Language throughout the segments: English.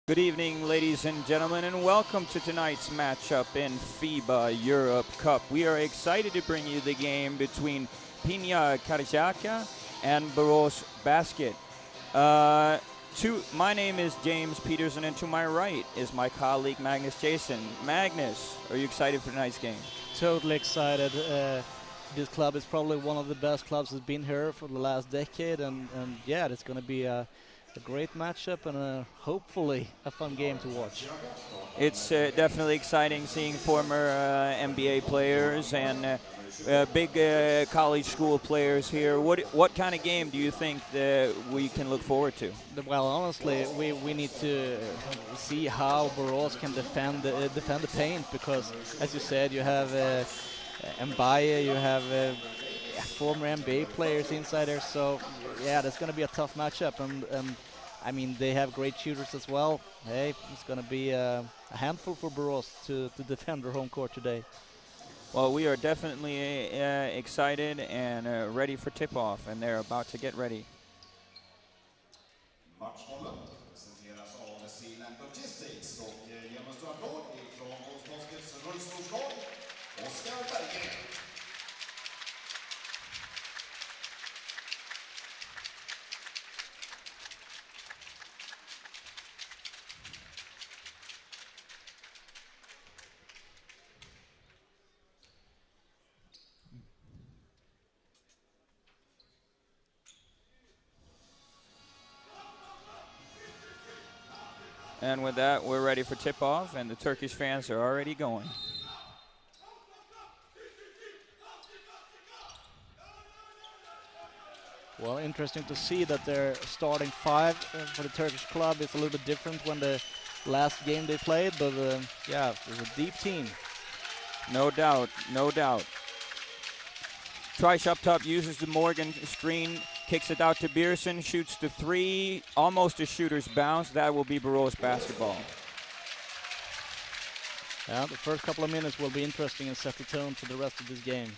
Good evening, ladies and gentlemen, and welcome to tonight's matchup in FIBA Europe Cup. We are excited to bring you the game between Pinar Karsiyaka and Boras Basket. My name is James Peterson, and to my right is my colleague Magnus Jason. Magnus, are you excited for tonight's game? Totally excited. This club is probably one of the best clubs that's been here for the last decade, and yeah, it's going to be a great matchup and hopefully a fun game to watch. It's definitely exciting seeing former NBA players and big college school players here. What kind of game do you think that we can look forward to? Well, honestly, we need to see how Boras can defend the paint, because, as you said, you have Mbaye, you have former NBA players inside there. So yeah, that's going to be a tough matchup, and I mean, they have great shooters as well. Hey, it's going to be a handful for Boras to defend their home court today. Well, we are definitely excited and ready for tip-off, and they're about to get ready. Matchbollen presenteras av Sealand Logistics och genomförs av från Borås rullstolslag Oskar Berggren. And with that, we're ready for tip-off, and the Turkish fans are already going. Well, interesting to see that their starting five for the Turkish club is a little bit different when the last game they played, but yeah, it's a deep team. No doubt, no doubt. Trice up top uses the Morgan screen, kicks it out to Bierson, shoots the three, almost a shooter's bounce. That will be Borås basketball. Yeah, the first couple of minutes will be interesting and set the tone for the rest of this game.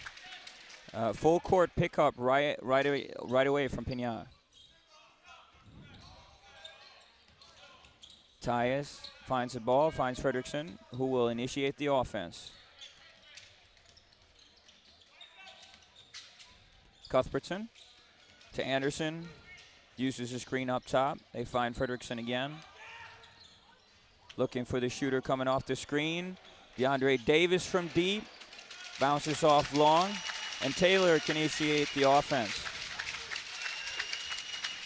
Full court pickup right away from Pinar. Tyus finds the ball, finds Fredriksson, who will initiate the offense. Cuthbertson to Anderson, uses a screen up top. They find Fredriksson again. Looking for the shooter coming off the screen. DeAndre Davis from deep, bounces off long, and Taylor can initiate the offense.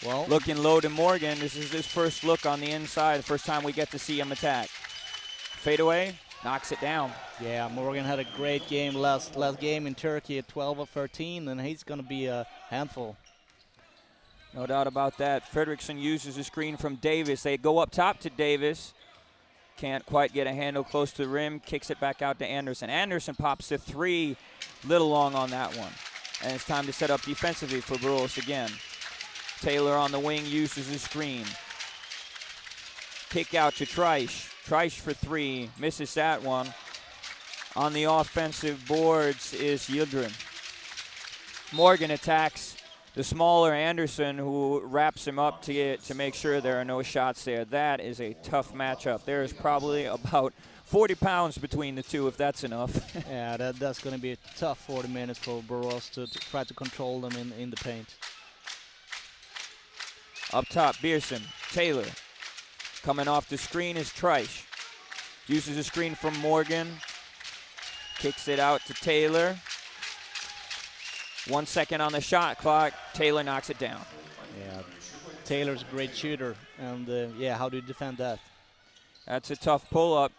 Well, looking low to Morgan. This is his first look on the inside, the first time we get to see him attack. Fadeaway, knocks it down. Yeah, Morgan had a great game last game in Turkey at 12 of 13, and he's going to be a handful. No doubt about that. Fredriksson uses a screen from Davis. They go up top to Davis. Can't quite get a handle close to the rim. Kicks it back out to Anderson. Anderson pops the three. Little long on that one. And it's time to set up defensively for Borås again. Taylor on the wing uses a screen. Kick out to Trice. Trice for three. Misses that one. On the offensive boards is Yildirim. Morgan attacks the smaller Anderson, who wraps him up to make sure there are no shots there. That is a tough matchup. There is probably about 40 pounds between the two, if that's enough. Yeah, that's going to be a tough 40 minutes for Borås to try to control them in the paint. Up top, Bierson, Taylor. Coming off the screen is Trice. Uses a screen from Morgan. Kicks it out to Taylor. 1 second on the shot clock. Taylor knocks it down. Yeah, Taylor's a great shooter, and yeah, how do you defend that? That's a tough pull-up,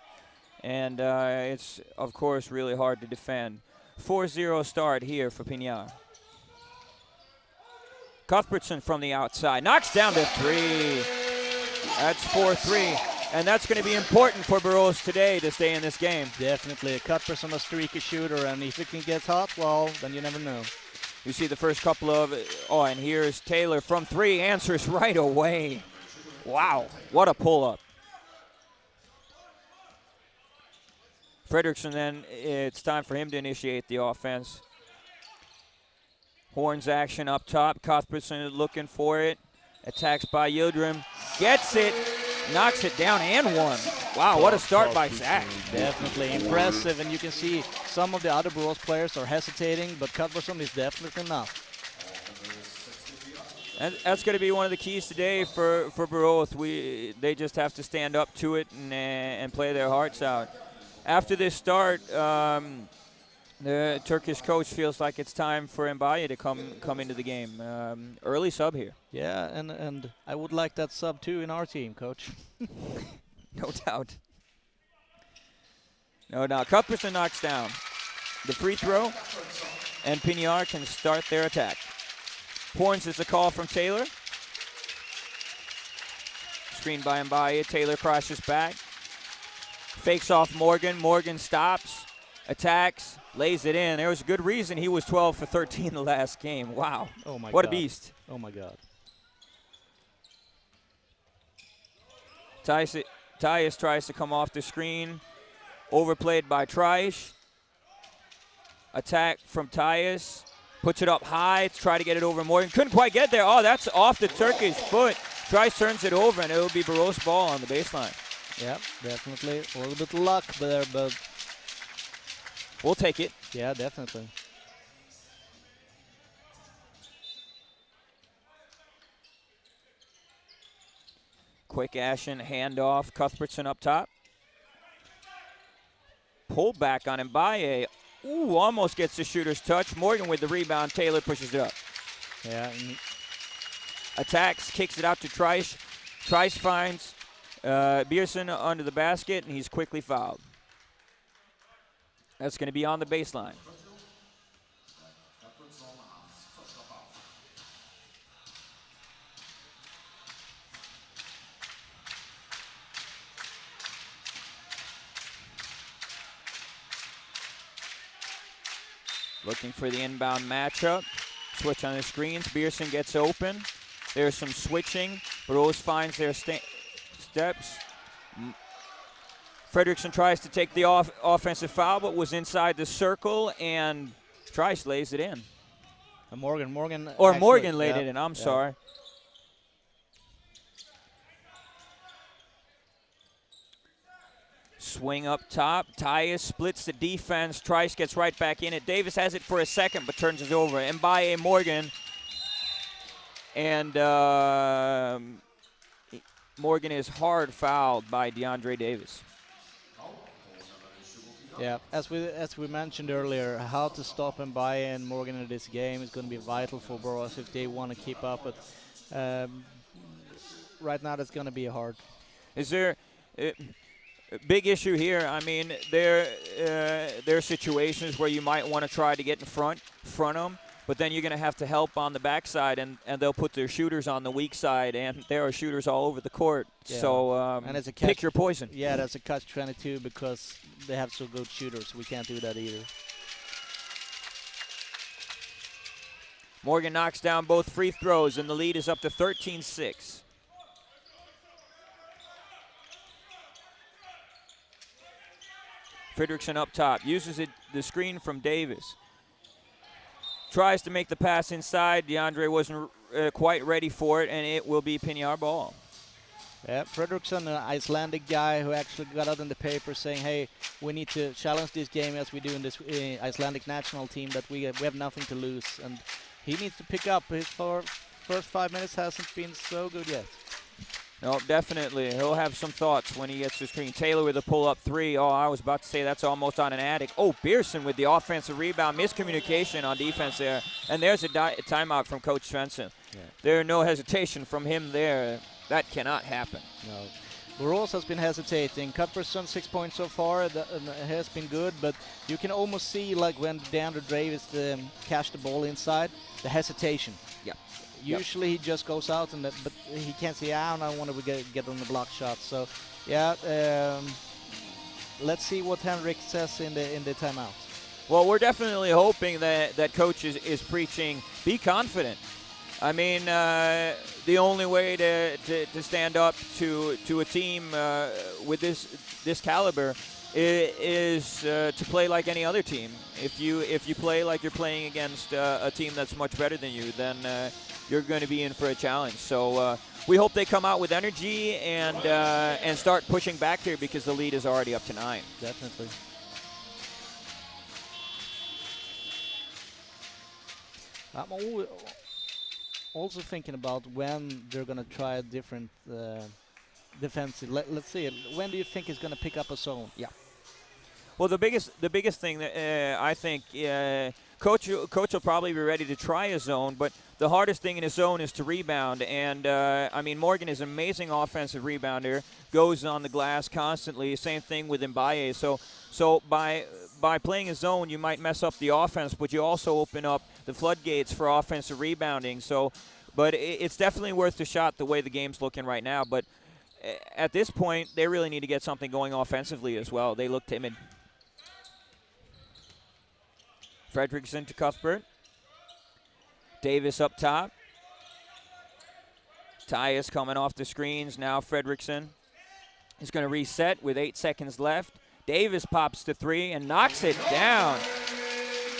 and it's, of course, really hard to defend. 4-0 start here for Pinar. Cuthbertson from the outside. Knocks down to three. That's 4-3. And that's going to be important for Borås today to stay in this game. Definitely. Cuthbertson a streaky shooter, and if it can get hot, well, then you never know. You see the first couple of, and here's Taylor from three, answers right away. Wow, what a pull-up. Fredriksson then, it's time for him to initiate the offense. Horns action up top. Cuthbertson looking for it. Attacks by Yildirim. Gets it. knocks it down and one. Wow, what a start by Zach. Definitely impressive, and you can see some of the other Borås players are hesitating, but Cuthbertson is definitely not. And that's going to be one of the keys today for Borås. They just have to stand up to it and play their hearts out. After this start, the Turkish coach feels like it's time for Mbaye to come into the game. Early sub here. Yeah, and I would like that sub too in our team, coach. No doubt. No doubt. Cuthbertson knocks down the free throw, and Pinar can start their attack. Horns is a call from Taylor. Screen by Mbaye. Taylor crashes back. Fakes off Morgan. Morgan stops, attacks, lays it in. There was a good reason he was 12 for 13 the last game. Wow. Oh my God. What a beast. Oh my God. Tyus tries to come off the screen. Overplayed by Treisch. Attack from Tyus. Puts it up high to try to get it over Morgan. Couldn't quite get there. Oh, that's off the Turkish foot. Treisch turns it over, and it will be Borås ball on the baseline. Yeah, definitely. A little bit of luck there, but we'll take it. Yeah, definitely. Quick action, handoff. Cuthbertson up top. Pull back on Mbaye. Ooh, almost gets the shooter's touch. Morgan with the rebound. Taylor pushes it up. Yeah. Attacks, kicks it out to Treisch. Treisch finds Bierson under the basket, and he's quickly fouled. That's going to be on the baseline. Looking for the inbound matchup. Switch on the screens. Bierson gets open. There's some switching. Borås finds their steps. Fredriksson tries to take the offensive foul, but was inside the circle, and Treisch lays it in. Morgan laid it in. I'm sorry. Swing up top. Tyus splits the defense. Treisch gets right back in it. Davis has it for a second, but turns it over. Mbaye Morgan. And Morgan is hard fouled by DeAndre Davis. Yeah, as we mentioned earlier, how to stop Mbaye and Morgan in this game is going to be vital for Borås if they want to keep up. But right now, that's going to be hard. Is there a big issue here? I mean, there are situations where you might want to try to get in front them, but then you're going to have to help on the backside, and they'll put their shooters on the weak side, and there are shooters all over the court. Yeah. So and it's a pick your poison. Yeah, that's a catch-22 because they have so good shooters. We can't do that either. Morgan knocks down both free throws, and the lead is up to 13-6. Fredriksson up top, uses the screen from Davis. Tries to make the pass inside. DeAndre wasn't quite ready for it, and it will be Pinar ball. Yeah, Fredriksson, an Icelandic guy who actually got out in the paper saying, hey, we need to challenge this game as we do in this Icelandic national team, that we have nothing to lose. And he needs to pick up. His first 5 minutes hasn't been so good yet. No, definitely. He'll have some thoughts when he gets the screen. Taylor with a pull-up three. Oh, I was about to say that's almost on an attic. Oh, Bierson with the offensive rebound. Miscommunication on defense there. And there's a timeout from Coach Svensson. Yeah. There's no hesitation from him there. That cannot happen. No. Borås has been hesitating. Cuthbertson, 6 points so far. That has been good, but you can almost see, like when DeAndre Davis catch the ball inside, the hesitation. Yeah. Usually he just goes out, but he can't say, I don't want to get on the block shot. So, yeah, let's see what Henrik says in the timeout. Well, we're definitely hoping that Coach is preaching, be confident. I mean, the only way to stand up to a team with this caliber is to play like any other team. If you play like you're playing against a team that's much better than you, then you're going to be in for a challenge. So we hope they come out with energy and start pushing back here, because the lead is already up to 9. Definitely. I'm also thinking about when they're going to try a different defensive. Let's see. When do you think it's going to pick up a zone? Yeah. Well, the biggest thing that I think coach will probably be ready to try a zone, but the hardest thing in a zone is to rebound. And I mean, Morgan is an amazing offensive rebounder, goes on the glass constantly. Same thing with Mbaye. So by playing a zone, you might mess up the offense, but you also open up the floodgates for offensive rebounding. So, but it's definitely worth the shot the way the game's looking right now. But at this point, they really need to get something going offensively as well. They look timid. Fredriksson to Cuthbert. Davis up top. Tyus coming off the screens. Now Fredriksson is going to reset with 8 seconds left. Davis pops to 3 and knocks it down.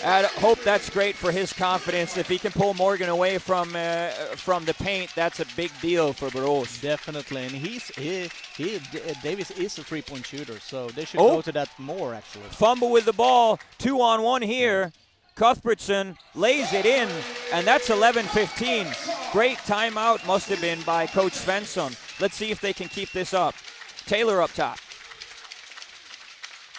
I hope that's great for his confidence. If he can pull Morgan away from the paint, that's a big deal for Borås. Definitely, and Davis is a three-point shooter, so they should go to that more, actually. Fumble with the ball, 2-on-1 here. Cuthbertson lays it in, and that's 11-15. Great timeout must have been by Coach Svensson. Let's see if they can keep this up. Taylor up top.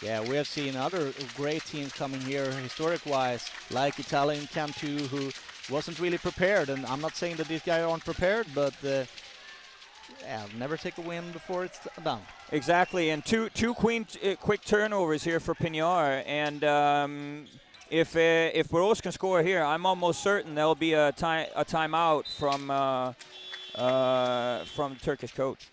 Yeah, we have seen other great teams coming here historic-wise, like Italian Cantu, who wasn't really prepared. And I'm not saying that these guys aren't prepared, but never take a win before it's done. Exactly, and two quick turnovers here for Pinar. And if Borås can score here, I'm almost certain there'll be a timeout from the Turkish coach.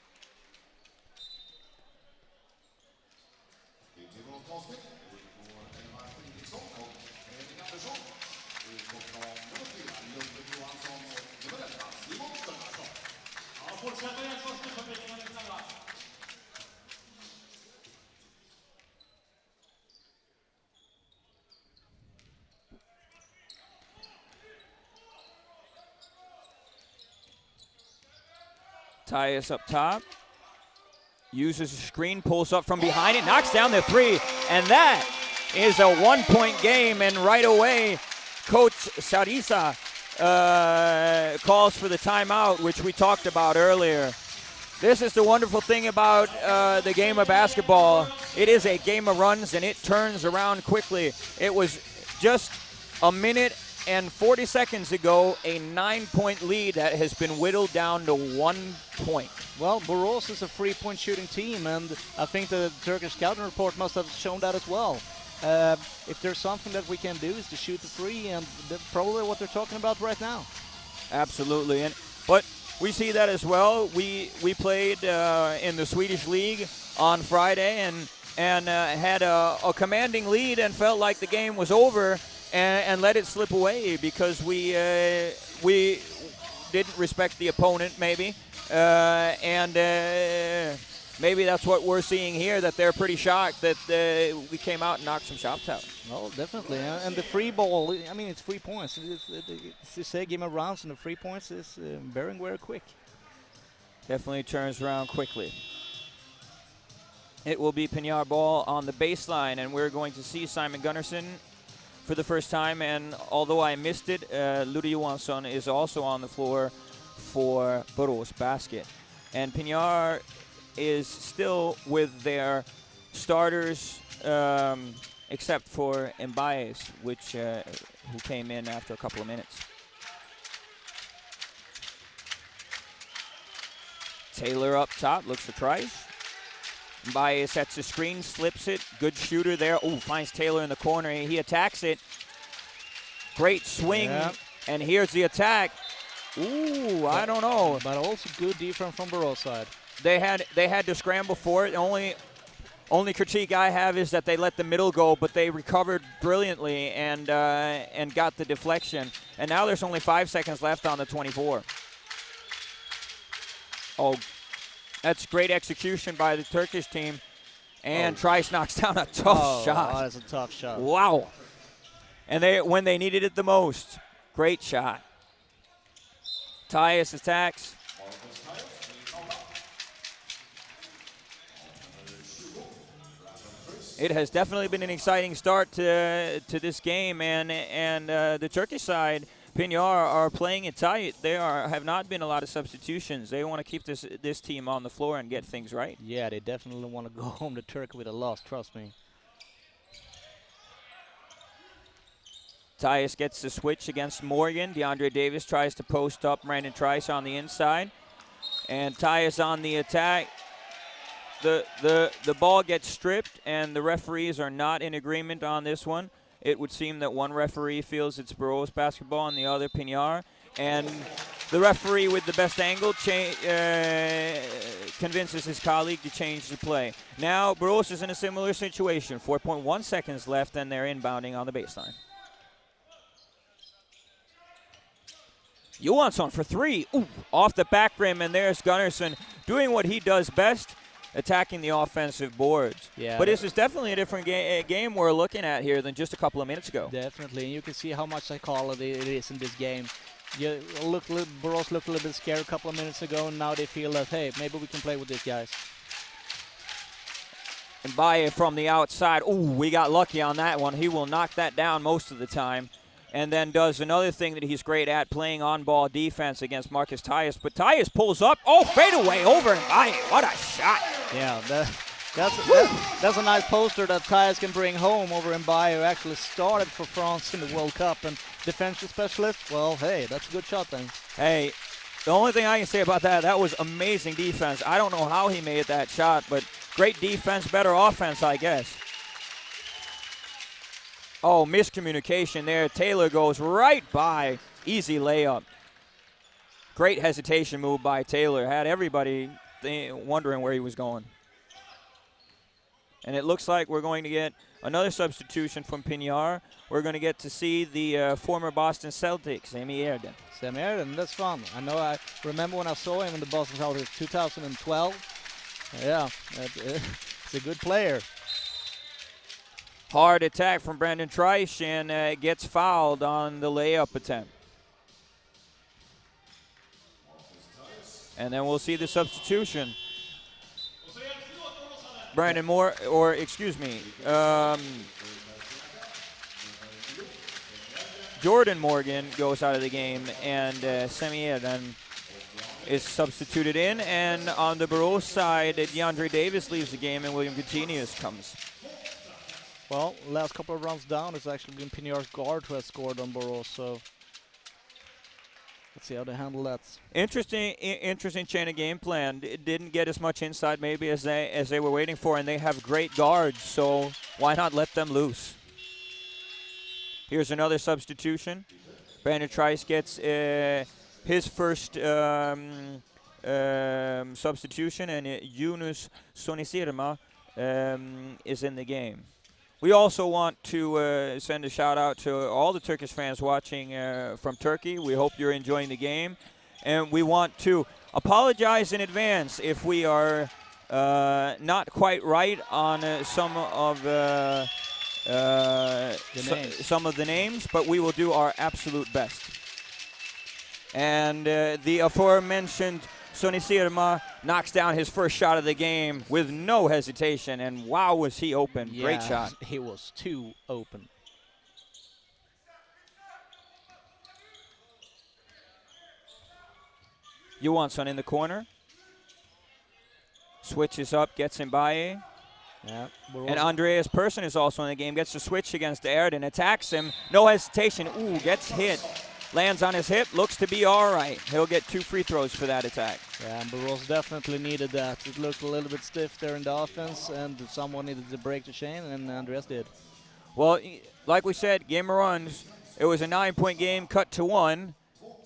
Tyus up top, uses a screen, pulls up from behind it, knocks down the 3, and that is a 1-point game. And right away, Coach Sarisa calls for the timeout, which we talked about earlier. This is the wonderful thing about the game of basketball. It is a game of runs, and it turns around quickly. It was just a minute and 40 seconds ago, a 9-point lead that has been whittled down to 1 point. Well, Borås is a three-point shooting team, and I think the Turkish scouting report must have shown that as well. If there's something that we can do is to shoot the 3, and probably what they're talking about right now. Absolutely, but we see that as well. We played in the Swedish league on Friday and had a commanding lead and felt like the game was over. And let it slip away because we didn't respect the opponent, maybe. And maybe that's what we're seeing here, that they're pretty shocked that we came out and knocked some shots out. Oh, definitely. And the free ball, I mean, it's 3 points. To say game of rounds and the 3 points is bearing very quick. Definitely turns around quickly. It will be Pinar ball on the baseline, and we're going to see Simon Gunnarsson for the first time, and although I missed it, Ludde Johansson is also on the floor for Borås basket. And Pinar is still with their starters, except for Mbaye, who came in after a couple of minutes. Taylor up top, looks for tries. Mbaye sets the screen, slips it. Good shooter there. Oh, finds Taylor in the corner. He attacks it. Great swing. Yep. And here's the attack. Ooh, I don't know. But also good defense from Borås side. They had to scramble for it. The only critique I have is that they let the middle go, but they recovered brilliantly and got the deflection. And now there's only 5 seconds left on the 24. Oh, that's great execution by the Turkish team. And Trice knocks down a tough shot. Oh, that's a tough shot. Wow. And when they needed it the most, great shot. Tyus attacks. It has definitely been an exciting start to this game, and the Turkish side, Pinar, are playing it tight. Have not been a lot of substitutions. They want to keep this team on the floor and get things right. Yeah, they definitely want to go home to Turkey with a loss, trust me. Tyus gets the switch against Morgan. DeAndre Davis tries to post up Brandon Trice on the inside. And Tyus on the attack. The ball gets stripped, and the referees are not in agreement on this one. It would seem that one referee feels it's Boras basketball and the other Pinar. And the referee with the best angle convinces his colleague to change the play. Now Boras is in a similar situation. 4.1 seconds left, and they're inbounding on the baseline. Johansson for three. Ooh, off the back rim, and there's Gunnarsson doing what he does best, attacking the offensive boards. Yeah, but this is definitely a different game we're looking at here than just a couple of minutes ago. Definitely, and you can see how much psychology it is in this game. Boras looked a little bit scared a couple of minutes ago, and now they feel that, hey, maybe we can play with these guys. And Baye from the outside. Ooh, we got lucky on that one. He will knock that down most of the time. And then does another thing that he's great at, playing on-ball defense against Marcus Tyus. But Tyus pulls up. Oh, fadeaway over and Baye. What a shot. Yeah, that's a nice poster that Tyus can bring home over Baye, who actually started for France in the World Cup. And defensive specialist, well, hey, that's a good shot then. Hey, the only thing I can say about that was amazing defense. I don't know how he made that shot, but great defense, better offense, I guess. Oh, miscommunication there. Taylor goes right by. Easy layup. Great hesitation move by Taylor. Had everybody wondering where he was going. And it looks like we're going to get another substitution from Pinar. We're going to get to see the former Boston Celtics, Sami Erden. Sami Erden, that's fun. I remember when I saw him in the Boston Celtics 2012. Yeah, he's a good player. Hard attack from Brandon Trice, and gets fouled on the layup attempt. And then we'll see the substitution. Jordan Morgan goes out of the game, and Sami Erden is substituted in. And on the Boras side, DeAndre Davis leaves the game, and William Coutinho comes. Well, last couple of runs down, it's actually been Pinar's guard who has scored on Boras, so let's see how they handle that. Interesting chain of game plan. It didn't get as much inside maybe as they were waiting for, and they have great guards, so why not let them loose? Here's another substitution. Brandon Trice gets his first substitution, and Yunus Sonisirma is in the game. We also want to send a shout out to all the Turkish fans watching from Turkey. We hope you're enjoying the game. And we want to apologize in advance if we are not quite right on some of the names, but we will do our absolute best. And the aforementioned Sonny Sirma knocks down his first shot of the game with no hesitation, and wow, was he open. Yeah, great shot. He was too open. Johansson in the corner. Switches up, gets him by. Yeah, and Andreas Persson is also in the game. Gets the switch against Erden, attacks him. No hesitation. Ooh, gets hit. Lands on his hip, looks to be all right. He'll get 2 free throws for that attack. Yeah, and Boras definitely needed that. It looked a little bit stiff there in the offense, and someone needed to break the chain, and Andreas did. Well, like we said, game of runs, it was a 9-point game cut to 1,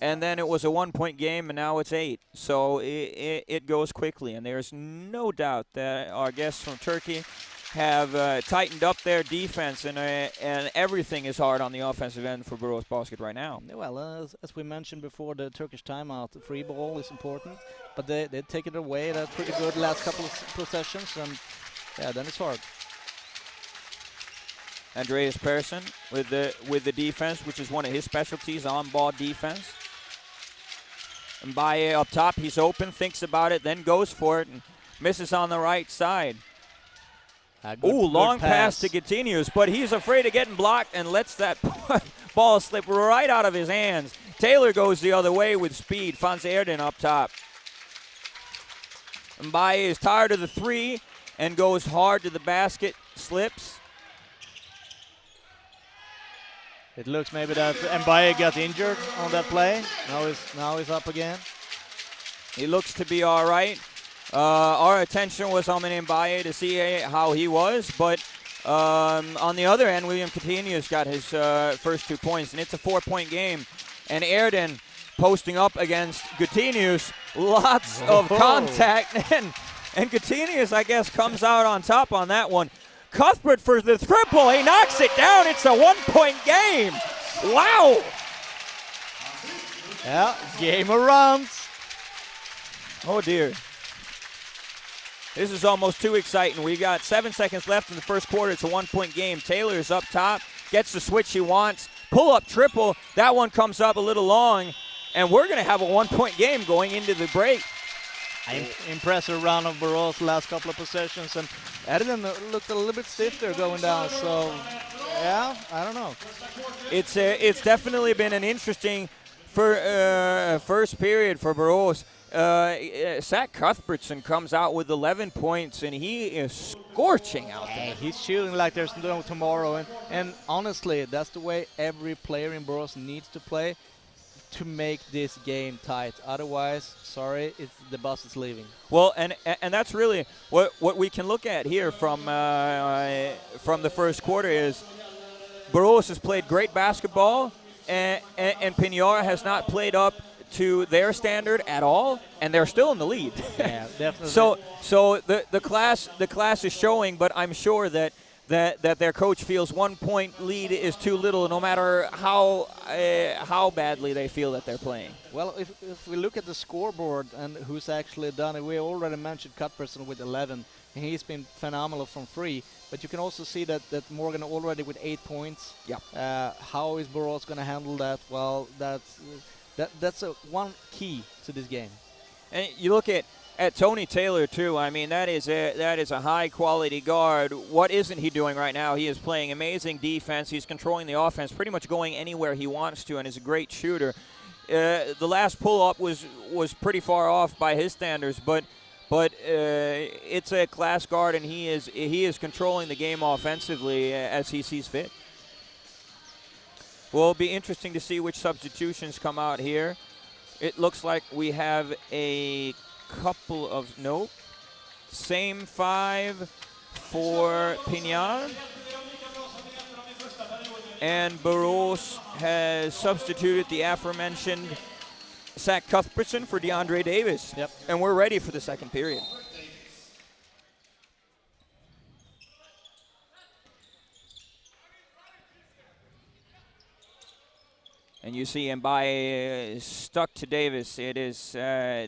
and then it was a 1-point game, and now it's 8. So it goes quickly, and there's no doubt that our guests from Turkey have tightened up their defense, and everything is hard on the offensive end for Boras Basket right now. Well, as we mentioned before, the Turkish timeout, the free ball is important, but they take it away. That's pretty good last couple of possessions, and Yeah, then it's hard. Andreas Persson with the defense, which is one of his specialties, on-ball defense. Mbaye up top, he's open, thinks about it, then goes for it, and misses on the right side. Ooh, long pass to Gatinius, but he's afraid of getting blocked and lets that ball slip right out of his hands. Taylor goes the other way with speed. Fons Erden up top. Mbaye is tired of the three and goes hard to the basket, slips. It looks maybe that Mbaye got injured on that play. Now he's up again. He looks to be all right. Our attention was on Mbaye to see how he was, but on the other end, William Gatinius got his first 2 points, and it's a 4-point game. And Erden posting up against Gatinius, lots of contact, and Gatinius, I guess, comes out on top on that one. Cuthbert for the triple, he knocks it down, it's a 1-point game. Wow. Yeah, game of runs. Oh dear. This is almost too exciting. We got 7 seconds left in the first quarter. It's a 1-point game. Taylor's up top, gets the switch he wants. Pull-up triple. That one comes up a little long, and we're going to have a 1-point game going into the break. Impressive run of Boras last couple of possessions, and Erden looked a little bit stiff there going down. So, yeah, I don't know. It's definitely been an interesting first period for Boras. Zach Cuthbertson comes out with 11 points, and he is scorching out there. He's shooting like there's no tomorrow, and honestly, that's the way every player in Boras needs to play to make this game tight. Otherwise, sorry, the bus is leaving. Well, and that's really what we can look at here from the first quarter is Boras has played great basketball, and Pinar has not played up to their standard at all, and they're still in the lead. Yeah, definitely. so the class is showing, but I'm sure that their coach feels 1-point lead is too little, no matter how badly they feel that they're playing. Well, if we look at the scoreboard and who's actually done it, we already mentioned Cuthbertson with 11, and he's been phenomenal from free. But you can also see that Morgan already with 8 points. Yeah. How is Boras going to handle that? Well, that's one key to this game. And you look at Tony Taylor too. I mean, that is a high quality guard. What isn't he doing right now? He is playing amazing defense. He's controlling the offense, pretty much going anywhere he wants to, and is a great shooter. The last pull up was pretty far off by his standards, but it's a class guard, and he is controlling the game offensively as he sees fit. Well, it'll be interesting to see which substitutions come out here. It looks like we have a couple of, same 5 for Pinar. And Boras has substituted the aforementioned Zach Cuthbertson for DeAndre Davis. Yep. And we're ready for the second period. And you see Mbaye stuck to Davis. It is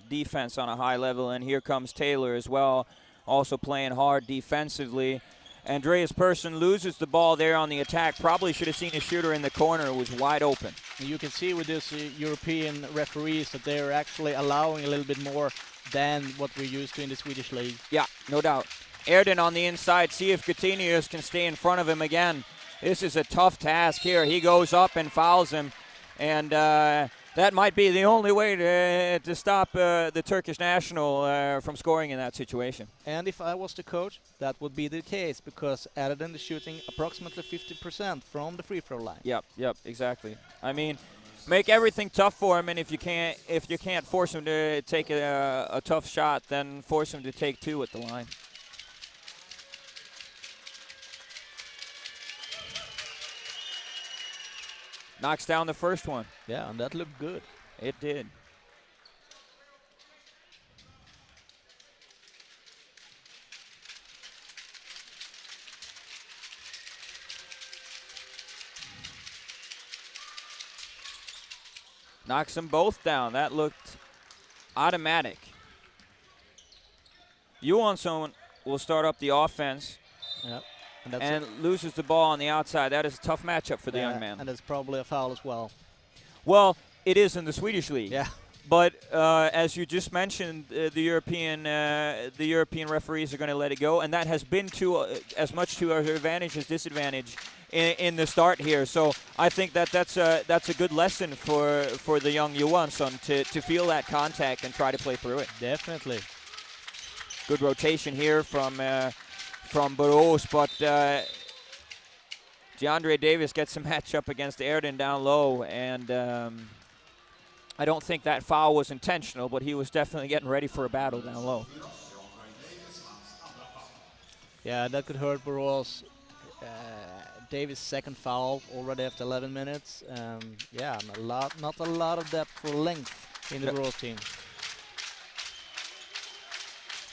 defense on a high level, and here comes Taylor as well, also playing hard defensively. Andreas Persson loses the ball there on the attack. Probably should have seen a shooter in the corner. It was wide open. You can see with this European referees that they're actually allowing a little bit more than what we're used to in the Swedish league. Yeah, no doubt. Erden on the inside. See if Gatinius can stay in front of him again. This is a tough task here. He goes up and fouls him. And that might be the only way to stop the Turkish national from scoring in that situation. And if I was the coach, that would be the case, because Erden is shooting approximately 50% from the free throw line. Yep, exactly. I mean, make everything tough for him, and if you can't force him to take a tough shot, then force him to take 2 at the line. Knocks down the first one. Yeah, and that looked good. It did. Knocks them both down. That looked automatic. Johansson will start up the offense. Yep. And loses the ball on the outside. That is a tough matchup for the young man. And it's probably a foul as well. Well, it is in the Swedish league. Yeah. But as you just mentioned, the European referees are going to let it go, and that has been as much to our advantage as disadvantage in the start here. So I think that's a good lesson for the young Johansson to feel that contact and try to play through it. Definitely. Good rotation here from Boras, but DeAndre Davis gets a matchup against Erden down low, and I don't think that foul was intentional, but he was definitely getting ready for a battle down low. Yeah, that could hurt Boras. Davis' second foul already after 11 minutes. Yeah, not a lot of depth for length in the Boras team.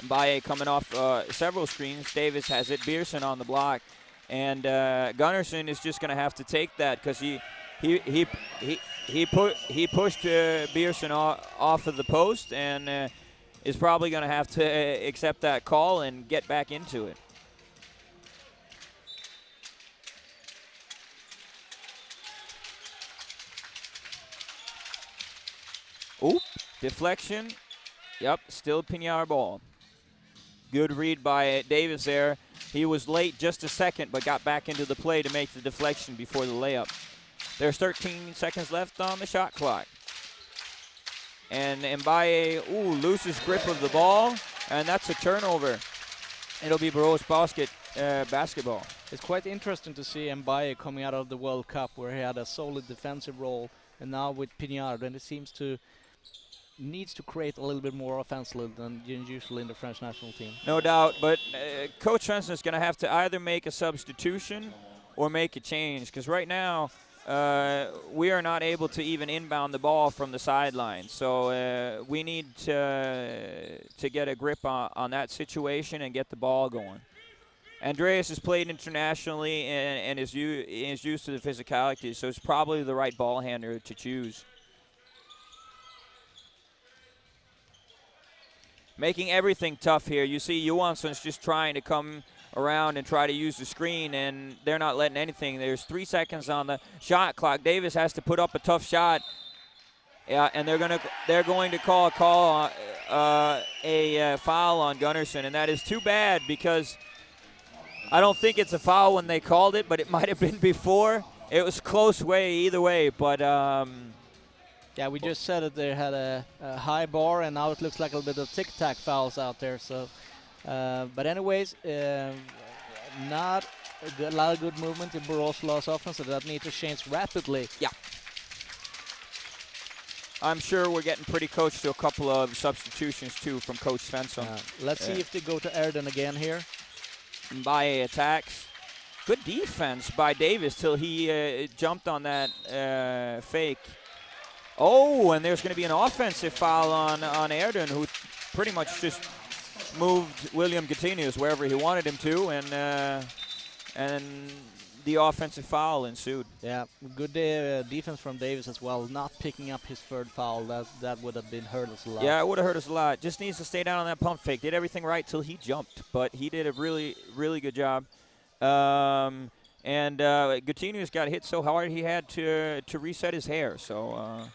Mbaye coming off several screens. Davis has it. Beerson on the block, and Gunnarsson is just going to have to take that because he pushed Beerson off of the post and is probably going to have to accept that call and get back into it. Oop, deflection. Yep, still Pinar ball. Good read by Davis there. He was late just a second, but got back into the play to make the deflection before the layup. There's 13 seconds left on the shot clock. And Mbaye, loses grip of the ball, and that's a turnover. It'll be Boras basketball. It's quite interesting to see Mbaye coming out of the World Cup where he had a solid defensive role, and now with Pinar, then it seems to needs to create a little bit more offensively than usually in the French national team. No doubt, but Coach Svensson is going to have to either make a substitution or make a change, because right now we are not able to even inbound the ball from the sideline. So we need to get a grip on that situation and get the ball going. Andreas has played internationally and is used to the physicality, so it's probably the right ball handler to choose. Making everything tough here. You see Johansson's just trying to come around and try to use the screen, and they're not letting anything. There's 3 seconds on the shot clock. Davis has to put up a tough shot. Yeah, and they're going to call a foul on Gunnarsson, and that is too bad because I don't think it's a foul when they called it, but it might have been before. It was close way either way, but yeah, we just said that they had a high bar, and now it looks like a little bit of tic-tac fouls out there. So, but anyways, not a lot of good movement in Boras' offense, so that needs to change rapidly. Yeah. I'm sure we're getting pretty close to a couple of substitutions, too, from Coach Svensson. Let's see if they go to Erden again here. Mbaye attacks. Good defense by Davis till he jumped on that fake. Oh, and there's going to be an offensive foul on Erden, who pretty much just moved William Gatinius wherever he wanted him to, and the offensive foul ensued. Yeah, good defense from Davis as well, not picking up his third foul. That would have been hurt us a lot. Yeah, it would have hurt us a lot. Just needs to stay down on that pump fake. Did everything right till he jumped, but he did a really, really good job. And Gatinius got hit so hard he had to reset his hair. So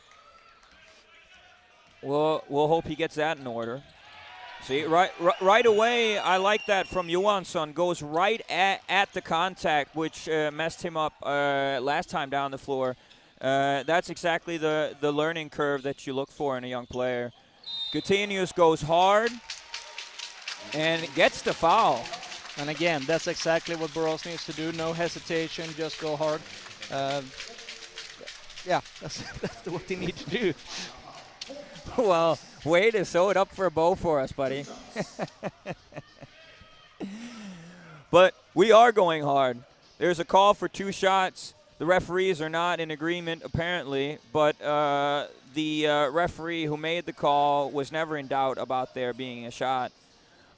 we'll hope he gets that in order. See, right away, I like that from Johansson. Goes right at the contact, which messed him up last time down the floor. That's exactly the learning curve that you look for in a young player. Gatinius goes hard and gets the foul. And again, that's exactly what Boras needs to do. No hesitation, just go hard. Yeah, that's what he needs to do. Well, way to sew it up for a bow for us, buddy. But we are going hard. There's a call for 2 shots. The referees are not in agreement, apparently, but the referee who made the call was never in doubt about there being a shot.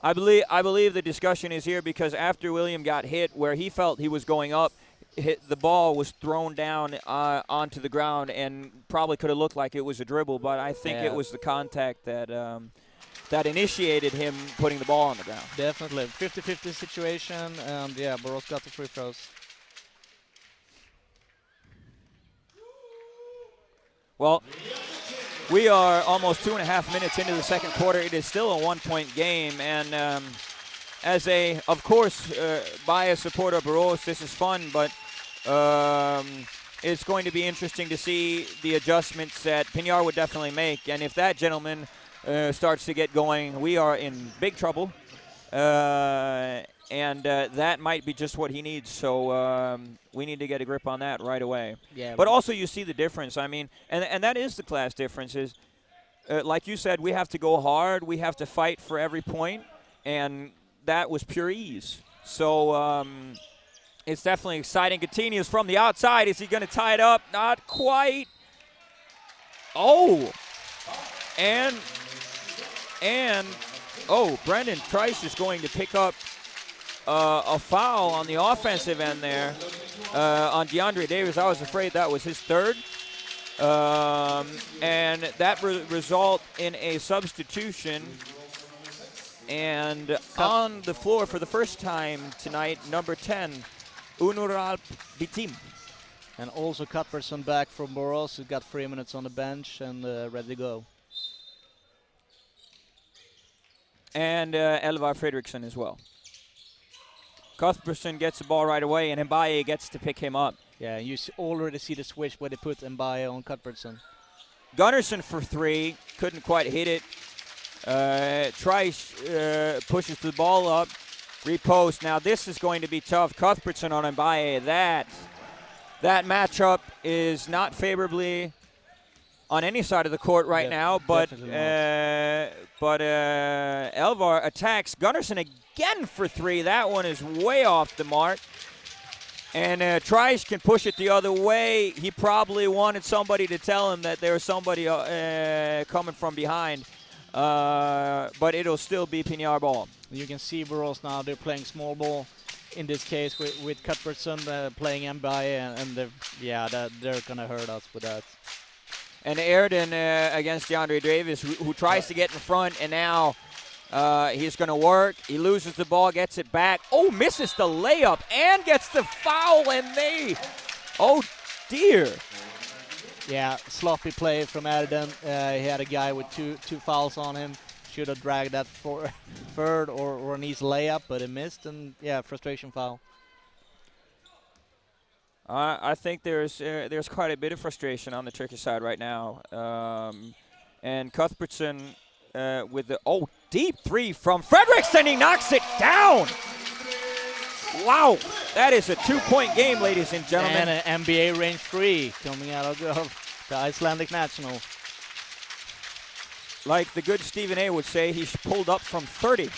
I believe the discussion is here because after William got hit where he felt he was going up, the ball was thrown down onto the ground and probably could have looked like it was a dribble, but I think it was the contact that that initiated him putting the ball on the ground. Definitely. 50-50 situation, and yeah, Boras got the free throws. Well, we are almost 2.5 minutes into the second quarter. It is still a 1-point game, and as a, of course, biased supporter of Borås, this is fun, but it's going to be interesting to see the adjustments that Pinar would definitely make. And if that gentleman starts to get going, we are in big trouble. And that might be just what he needs. So we need to get a grip on that right away. Yeah. But also you see the difference. I mean, and that is the class difference is, like you said, we have to go hard. We have to fight for every point. And that was pure ease. So it's definitely exciting. Continues from the outside. Is he going to tie it up? Not quite. Oh. And Brendan Trice is going to pick up a foul on the offensive end there on DeAndre Davis. I was afraid that was his third. And that result in a substitution. And on the floor for the first time tonight, number 10, Unuralp Bitim. And also Cuthbertson back from Borås, who got 3 minutes on the bench and ready to go. And Elvar Fredriksson as well. Cuthbertson gets the ball right away, and Mbaye gets to pick him up. Yeah, you already see the switch where they put Mbaye on Cuthbertson. Gunnarsson for three, couldn't quite hit it. Trice pushes the ball up, repost. Now this is going to be tough. Cuthbertson on Mbaye. That matchup is not favorably on any side of the court right now, but Elvar attacks Gunnarsson again for three. That one is way off the mark. And Trice can push it the other way. He probably wanted somebody to tell him that there was somebody coming from behind. But it'll still be Pinar ball. You can see Borås now, they're playing small ball. In this case with Cuthbertson playing Mbaye, and they're going to hurt us with that. And Airden against DeAndre Davis, who tries to get in front, and now he's going to work. He loses the ball, gets it back. Oh, misses the layup and gets the foul, and oh dear. Yeah, sloppy play from Airden. He had a guy with two fouls on him. Should have dragged that third or an easy layup, but he missed, and yeah, frustration foul. I think there's quite a bit of frustration on the Turkish side right now. And Cuthbertson with the deep three from Fredriksson, he knocks it down. Wow, that is a 2-point game, ladies and gentlemen. And an NBA range 3 coming out of the Icelandic national. Like the good Stephen A would say, he's pulled up from 30.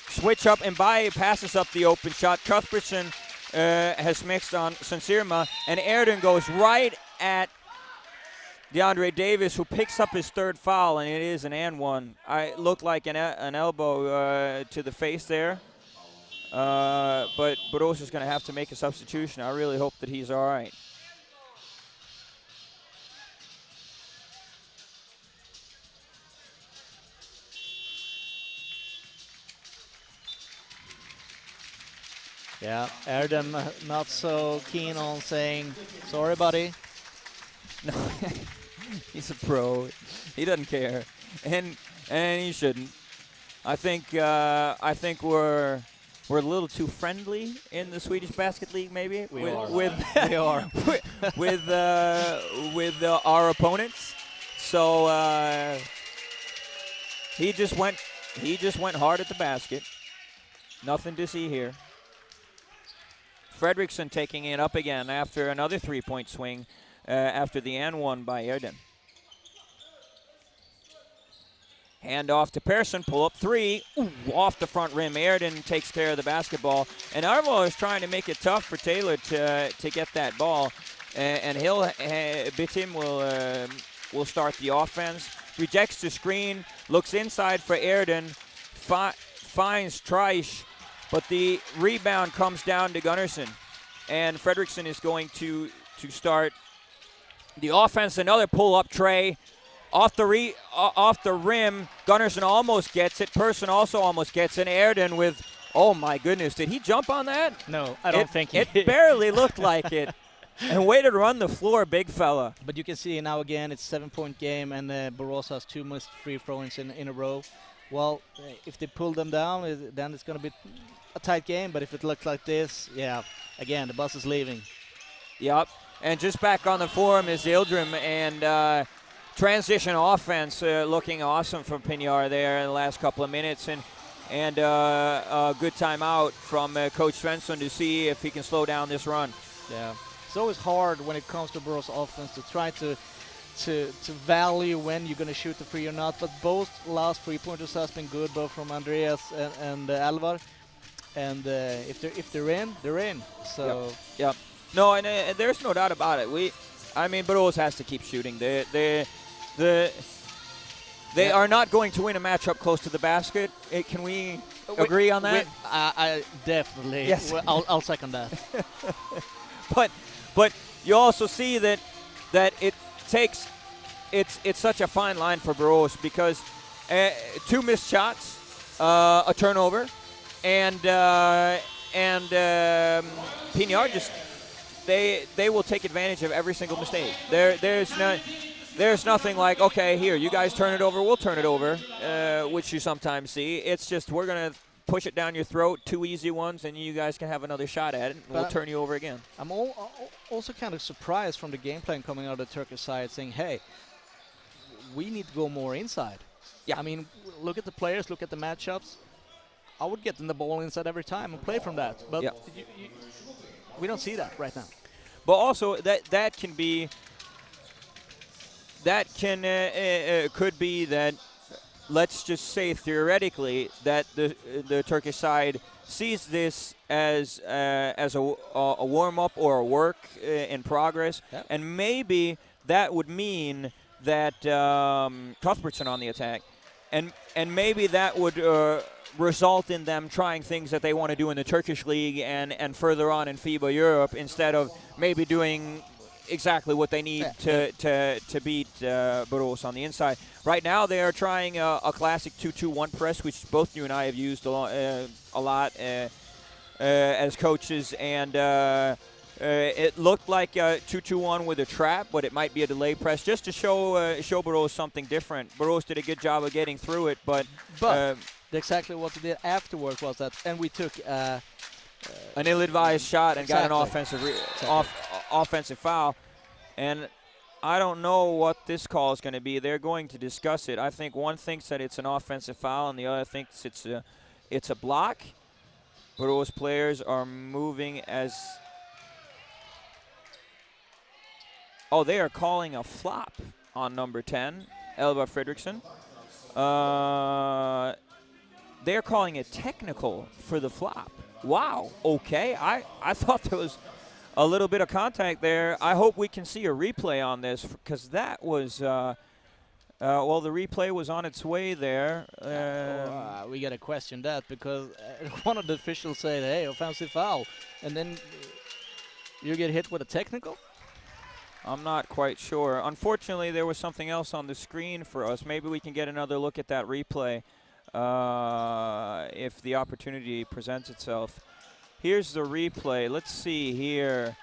Switch up, Mbaye passes up the open shot. Cuthbertson has mixed on Sansirma, and Airden goes right at DeAndre Davis, who picks up his third foul, and it is an and one. It looked like an elbow to the face there. But Borås is going to have to make a substitution. I really hope that he's all right. Yeah, Airden not so keen on saying, sorry, buddy. No, he's a pro. He doesn't care, and he shouldn't. I think we're a little too friendly in the Swedish Basket League, maybe. We are. with our opponents. So he just went hard at the basket. Nothing to see here. Fredriksson taking it up again after another 3-point swing after the and one by Airden. Hand off to Persson, pull up three, off the front rim. Airden takes care of the basketball. And Arvo is trying to make it tough for Taylor to get that ball. And Bitim will start the offense. Rejects the screen, looks inside for Airden, finds Trice, but the rebound comes down to Gunnarsson. And Fredriksson is going to start the offense. Another pull-up tray. off the rim. Gunnarsson almost gets it. Person also almost gets it. Airden with, oh my goodness, did he jump on that? No, I don't think he It barely looked like it. And way to run the floor, big fella. But you can see now again, it's 7-point game, and Boras has 2 missed free throws in a row. Well, if they pull them down, then it's going to be a tight game. But if it looks like this, yeah, again, the bus is leaving. Yep. And just back on the forum is Yildirim, and transition offense looking awesome from Pinar there in the last couple of minutes. And a good timeout from Coach Svensson to see if he can slow down this run. Yeah. It's always hard when it comes to Boras offense to try to value when you're going to shoot the free or not. But both last 3-pointers has been good, both from Andreas and Alvar. And if they're in, they're in. So yep. No, and there's no doubt about it. Boras has to keep shooting. They are not going to win a matchup close to the basket. Can we agree on that? I definitely. Yes. I'll second that. But you also see that it takes it's such a fine line for Boras because 2 missed shots, a turnover, and Pinar just they will take advantage of every single mistake. There's nothing like, okay, here, you guys turn it over, we'll turn it over, which you sometimes see. It's just we're going to push it down your throat, 2 easy ones, and you guys can have another shot at it, and we'll turn you over again. I'm also kind of surprised from the game plan coming out of the Turkish side saying, hey, we need to go more inside. Yeah. I mean, look at the players, look at the matchups. I would get in the ball inside every time and play from that. But we don't see that right now. But also, could be that, let's just say theoretically, that the Turkish side sees this as a warm-up or a work in progress, and maybe that would mean that Cuthbertson on the attack, and maybe that would result in them trying things that they want to do in the Turkish league and further on in FIBA Europe instead of maybe doing exactly what they need to beat Boras on the inside. Right now they are trying a classic 2-2-1 press, which both you and I have used a lot as coaches, and it looked like a 2-2-1 with a trap, but it might be a delay press just to show Boras something different. Boras did a good job of getting through it, but exactly what we did afterward was that, and we took an ill-advised shot and got an offensive foul. And I don't know what this call is going to be. They're going to discuss it. I think one thinks that it's an offensive foul, and the other thinks it's a block. Boras players are moving as. Oh, they are calling a flop on number 10, Elva Fredriksson. They're calling a technical for the flop. Wow, okay. I thought there was a little bit of contact there. I hope we can see a replay on this because that was, the replay was on its way there. We got to question that because one of the officials said, hey, offensive foul, and then you get hit with a technical? I'm not quite sure. Unfortunately, there was something else on the screen for us. Maybe we can get another look at that replay if the opportunity presents itself. Here's the replay. Let's see here.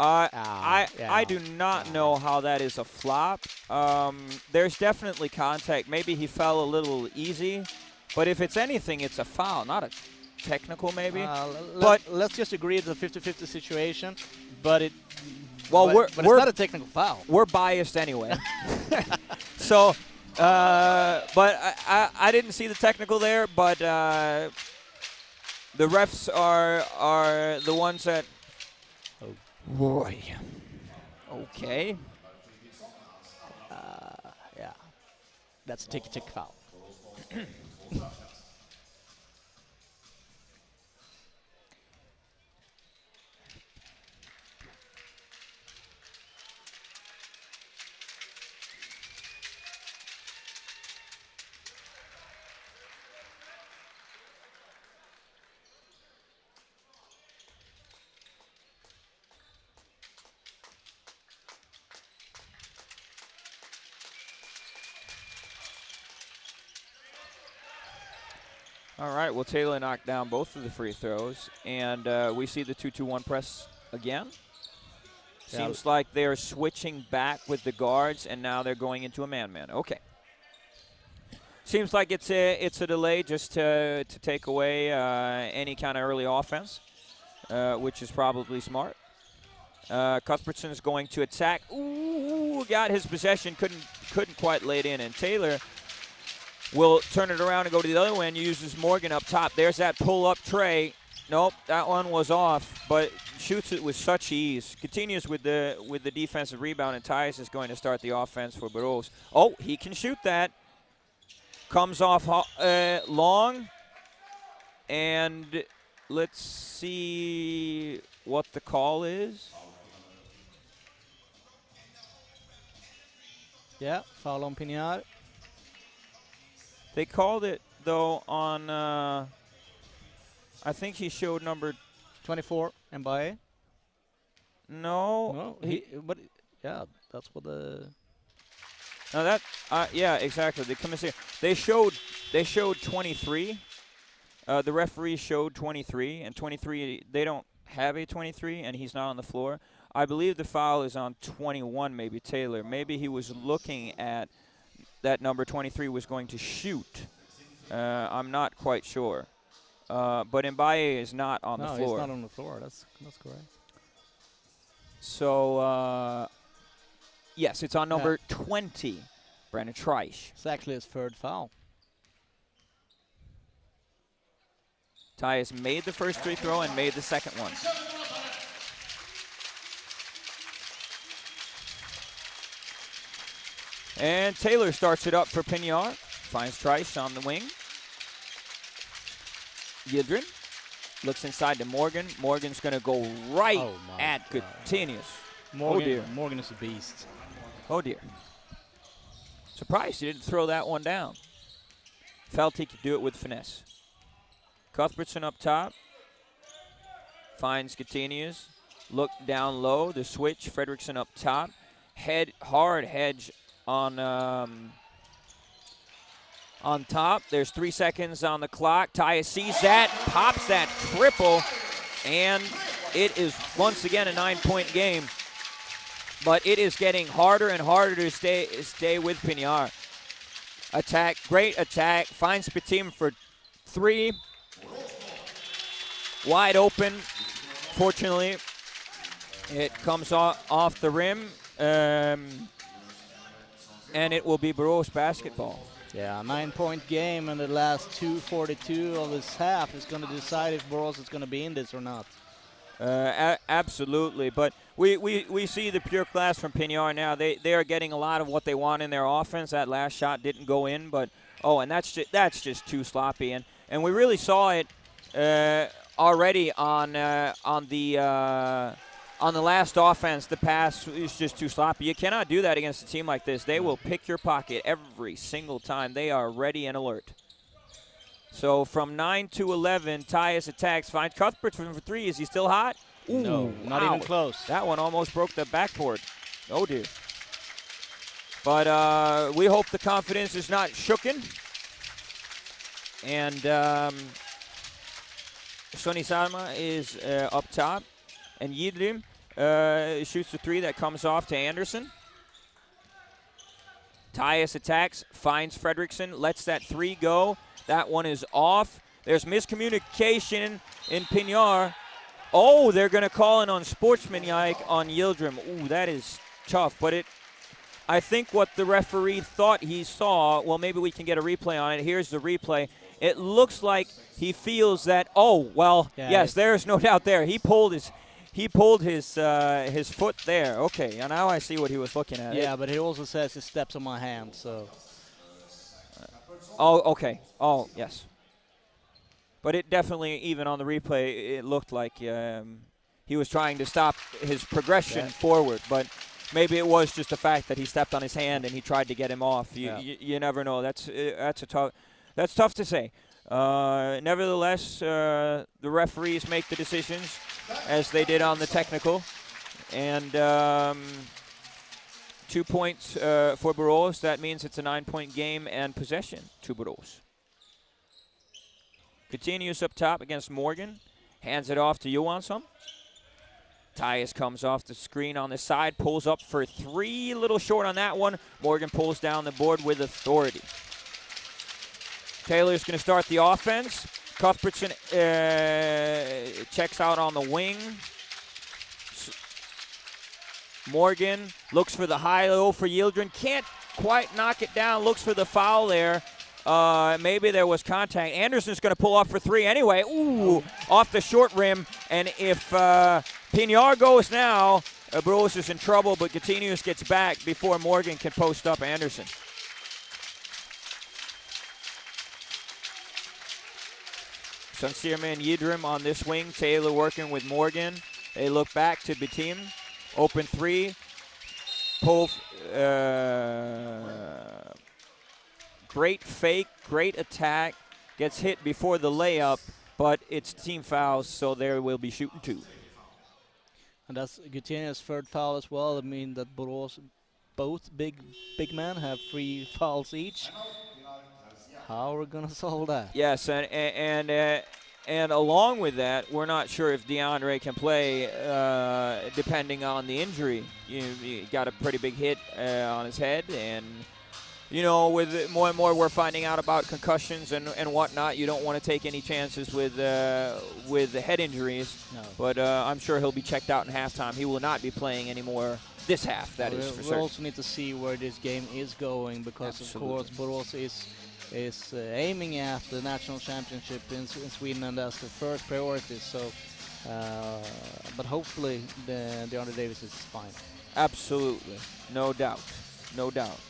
I do not know how that is a flop. There's definitely contact. Maybe he fell a little easy. But if it's anything, it's a foul, not a technical maybe. But let's just agree it's a 50-50 situation. But it's not a technical foul. We're biased anyway. So, but I didn't see the technical there, but the refs are the ones that. Oh boy. Okay. Yeah. That's a tick foul. All right, well, Taylor knocked down both of the free throws, and we see the 2-2-1 press again. Seems like they're switching back with the guards, and now they're going into a man-man. Okay. Seems like it's a delay just to take away any kind of early offense, which is probably smart. Cuthbertson is going to attack. Ooh, got his possession, couldn't quite lay it in, and Taylor will turn it around and go to the other way and uses Morgan up top. There's that pull-up tray. Nope, that one was off, but shoots it with such ease. Continues with the defensive rebound, and Tyus is going to start the offense for Boras. Oh, he can shoot that. Comes off long, and let's see what the call is. Yeah, foul on Pinar. They called it, though, on, I think he showed number 24, Mbaye. No. But yeah, that's what the. No, that, yeah, exactly. They come and say they showed 23. The referee showed 23, and 23, they don't have a 23, and he's not on the floor. I believe the foul is on 21, maybe Taylor. Maybe he was looking at that number 23 was going to shoot. I'm not quite sure. But Mbaye is not on the floor. No, he's not on the floor. That's correct. So, yes, it's on number 20, Brandon Treisch. It's actually his third foul. Tyus made the first free throw and made the second one. And Taylor starts it up for Pinar. Finds Treisch on the wing. Yildirim looks inside to Morgan. Morgan's going to go right at Gutinius. Morgan, oh, dear. Morgan is a beast. Oh, dear. Surprised he didn't throw that one down. Felt he could do it with finesse. Cuthbertson up top. Finds Gutinius. Look down low. The switch. Fredrickson up top. Hard hedge on top. There's 3 seconds on the clock. Tyus sees that, pops that triple, and it is once again a 9-point game. But it is getting harder and harder to stay with Pinar. Attack, great attack. Finds Petit for 3. Wide open. Fortunately, it comes off the rim. And it will be Boras basketball. Yeah, a 9-point game, and the last 2:42 of this half is going to decide if Boras is going to be in this or not. Absolutely, but we see the pure class from Pinar now. They are getting a lot of what they want in their offense. That last shot didn't go in, but and that's just too sloppy. And we really saw it already on the last offense. The pass is just too sloppy. You cannot do that against a team like this. They will pick your pocket every single time. They are ready and alert. So from 9 to 11, Tyus attacks, finds Cuthbertson for 3. Is he still hot? Ooh, no, not even close. That one almost broke the backboard. Oh, dear. But we hope the confidence is not shooken. And Sonny Salma is up top. And Yildirim shoots the 3 that comes off to Anderson. Tyus attacks, finds Fredrickson, lets that 3 go. That one is off. There's miscommunication in Pinar. Oh, they're going to call in on sportsmanlike on Yildirim. Ooh, that is tough. But I think what the referee thought he saw, well, maybe we can get a replay on it. Here's the replay. It looks like he feels that, yes, there's no doubt there. He pulled his foot there. Okay, and now I see what he was looking at. Yeah, but he also says he steps on my hand, so. Oh, okay. Oh, yes. But it definitely, even on the replay, it looked like he was trying to stop his progression forward. But maybe it was just the fact that he stepped on his hand and he tried to get him off. You never know. That's tough to say. Nevertheless, the referees make the decisions as they did on the technical. And 2 points for Boras. That means it's a 9-point game and possession to Boras. Continues up top against Morgan. Hands it off to Johansson. Tyus comes off the screen on the side, pulls up for 3, a little short on that one. Morgan pulls down the board with authority. Taylor's going to start the offense. Cuthbertson checks out on the wing. Morgan looks for the high-low for Yildirim. Can't quite knock it down. Looks for the foul there. Maybe there was contact. Anderson's going to pull up for 3 anyway. Ooh, off the short rim. And if Pinar goes now, Boras is in trouble, but Gatinius gets back before Morgan can post up Anderson. Sansirma and Yildirim on this wing. Taylor working with Morgan. They look back to Betim. Open 3. Pull. Great fake, great attack. Gets hit before the layup, but it's team fouls, so there will be shooting 2. And that's Gutierrez's 3rd foul as well. I mean that Boras, both big men, have 3 fouls each. How are we gonna solve that? Yes, and along with that, we're not sure if DeAndre can play, depending on the injury. He got a pretty big hit on his head, and with more and more we're finding out about concussions and whatnot. You don't want to take any chances with the head injuries. No. But I'm sure he'll be checked out in halftime. He will not be playing anymore this half. That is for certain. We also need to see where this game is going because, Absolutely. Of course, Boras is aiming at the national championship in Sweden, and that's the first priority. So, but hopefully, DeAndre Davis is fine. Absolutely, no doubt, no doubt.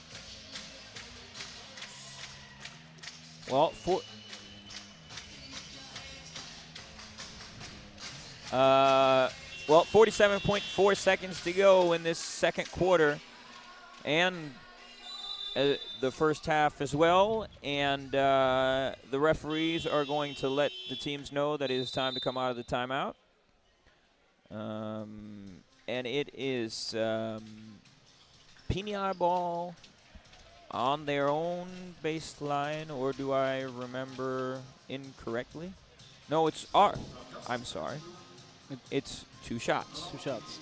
Well, 47.4 seconds to go in this second quarter, and the first half as well. And the referees are going to let the teams know that it is time to come out of the timeout. And it is Pinar ball on their own baseline, or do I remember incorrectly? No, it's our. I'm sorry. It's 2 shots. 2 shots.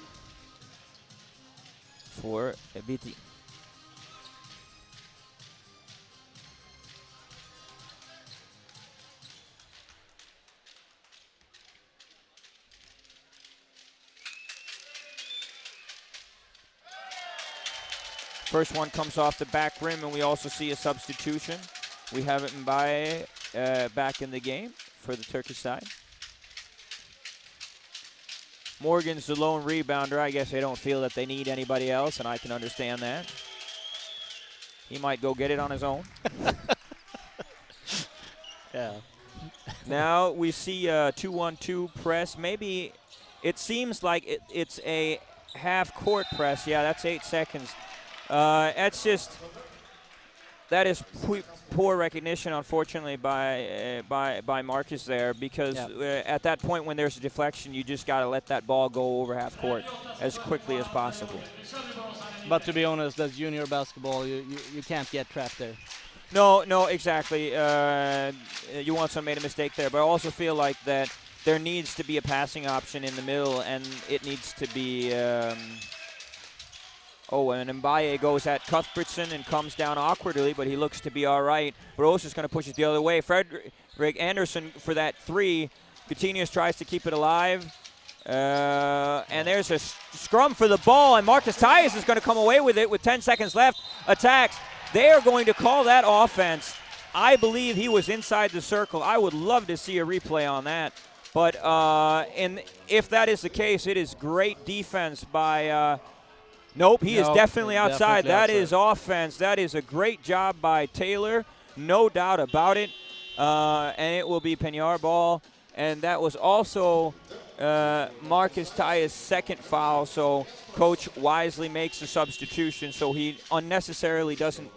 For BT. First one comes off the back rim, and we also see a substitution. We have Mbaye back in the game for the Turkish side. Morgan's the lone rebounder. I guess they don't feel that they need anybody else, and I can understand that. He might go get it on his own. Yeah. Now we see a 2-1-2 press. Maybe it seems like it's a half-court press. Yeah, that's 8 seconds. That is poor recognition, unfortunately, by Marcus there, because at that point when there's a deflection, you just got to let that ball go over half court as quickly as possible. But to be honest, that's junior basketball. You can't get trapped there. No, exactly. Johansson made a mistake there, but I also feel like that there needs to be a passing option in the middle, and it needs to be. And Mbaye goes at Cuthbertson and comes down awkwardly, but he looks to be all right. Boras is going to push it the other way. Fredrik Andersson for that 3. Coutinho tries to keep it alive. And there's a scrum for the ball, and Marcus Tyus is going to come away with it with 10 seconds left. Attacks. They are going to call that offense. I believe he was inside the circle. I would love to see a replay on that. But and if that is the case, it is great defense by Nope, he is definitely outside. That is offense. That is a great job by Taylor, no doubt about it. And it will be Pinar ball. And that was also Marcus Tyus' second foul. So coach wisely makes a substitution so he unnecessarily doesn't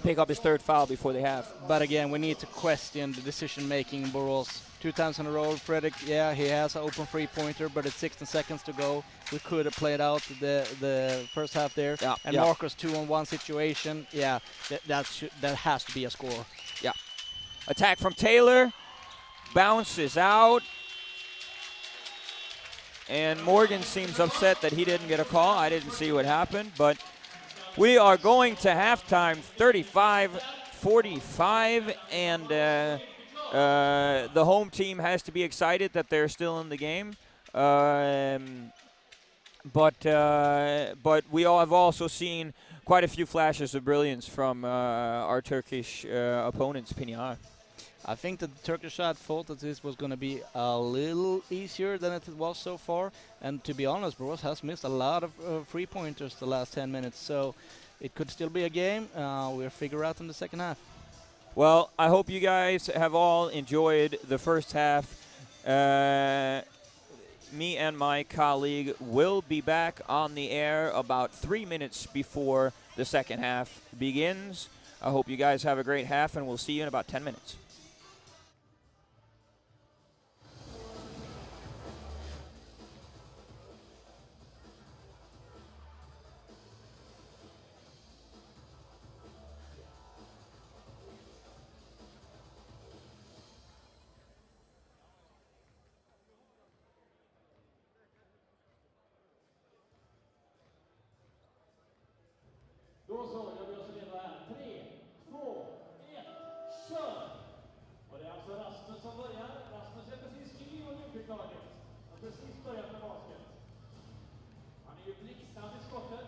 pick up his 3rd foul before they have. But again, we need to question the decision-making in Boras. 2 times in a row, Fredrik, he has an open 3-pointer, but it's 16 seconds to go. We could have played out the first half there. Yeah, and Marcus 2-on-1 situation, that has to be a score. Yeah. Attack from Taylor. bounces out. And Morgan seems upset that he didn't get a call. I didn't see what happened, but we are going to halftime 35-45, and the home team has to be excited that they're still in the game. But we all have also seen quite a few flashes of brilliance from our Turkish opponents, Pinar. I think that the Turkish side thought that this was going to be a little easier than it was so far. And to be honest, Boras has missed a lot of three-pointers the last 10 minutes. So it could still be a game. We'll figure out in the second half. Well, I hope you guys have all enjoyed the first half. Me and my colleague will be back on the air about 3 minutes before the second half begins. I hope you guys have a great half, and we'll see you in about 10 minutes. Då så, jag blir oss redo här. 3, 2, 1, kör! Och det är alltså Rasmus som börjar. Rasmus är precis ny i Olympiklaget. Han har precis börjat med basket. Han är ju blixtsnabb i skottet.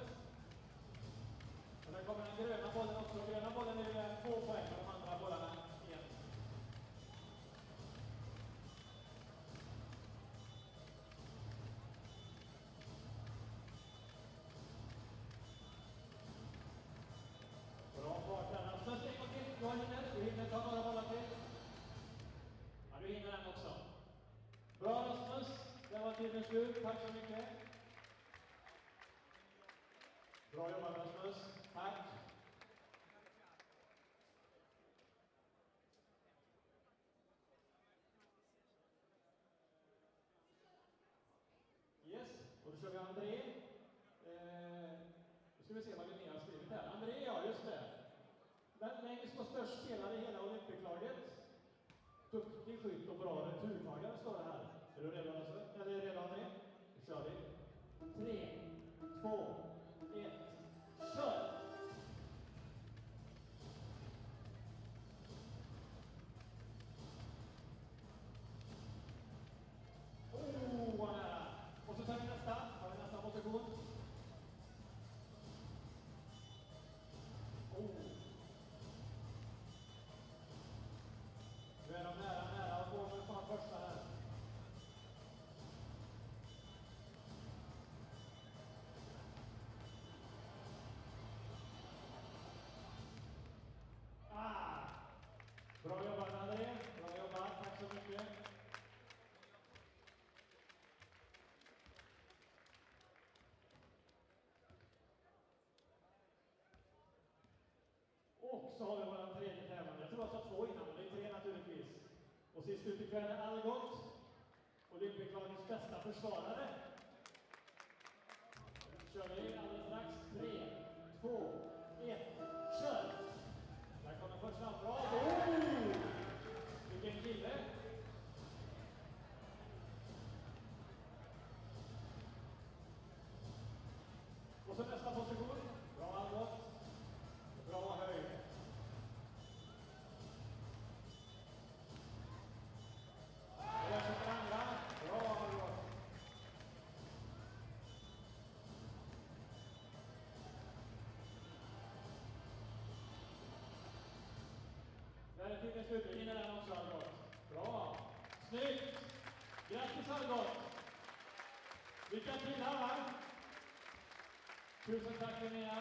Och där kommer den gröna bollen också. Gröna bollen är 2 poäng och de andra bollarna 1. Bra fart där. Rasmus, en gång till. Du hinner ta några bollar till. Ja, du hinner den också. Bra Rasmus. Det var tiden slut. Tack så mycket. Bra jobbat Rasmus. Tack. Yes, och då kör vi André. Nu ska vi se vad Linnea har skrivit här. André, ja just det. Den längst och störst spelare i hela Olympiklaget. Duktig skytt och bra returtagare står det här. Är du redo Rasmus? Eller är du redo André? Nu kör vi. 3, 2, 1, kör! Oh, vad nära! Och så tar vi nästa. Tar vi nästa position. Oh. Nu är de nära och går med fan första här. Bra jobbat André, bra jobbat, tack så mycket. Och så har vi vår tredje tävlande. Jag tror jag sa 2 innan, men det är 3 naturligtvis. Och sist ut ikväll är Algot, Olympiklagets bästa försvarare. Nu kör vi alldeles strax. 3, 2, 1, kör! Där kommer första. Bra! Oh! Vilken kille! Och så nästa position. Bra Algot. Bra höjd. Och där sitter andra. Bra Algot. Där är tiden slut. Du hinner den också Algot. Bra. Snyggt. Grattis Algot. Lycka till här va? Tusen tack Linnea.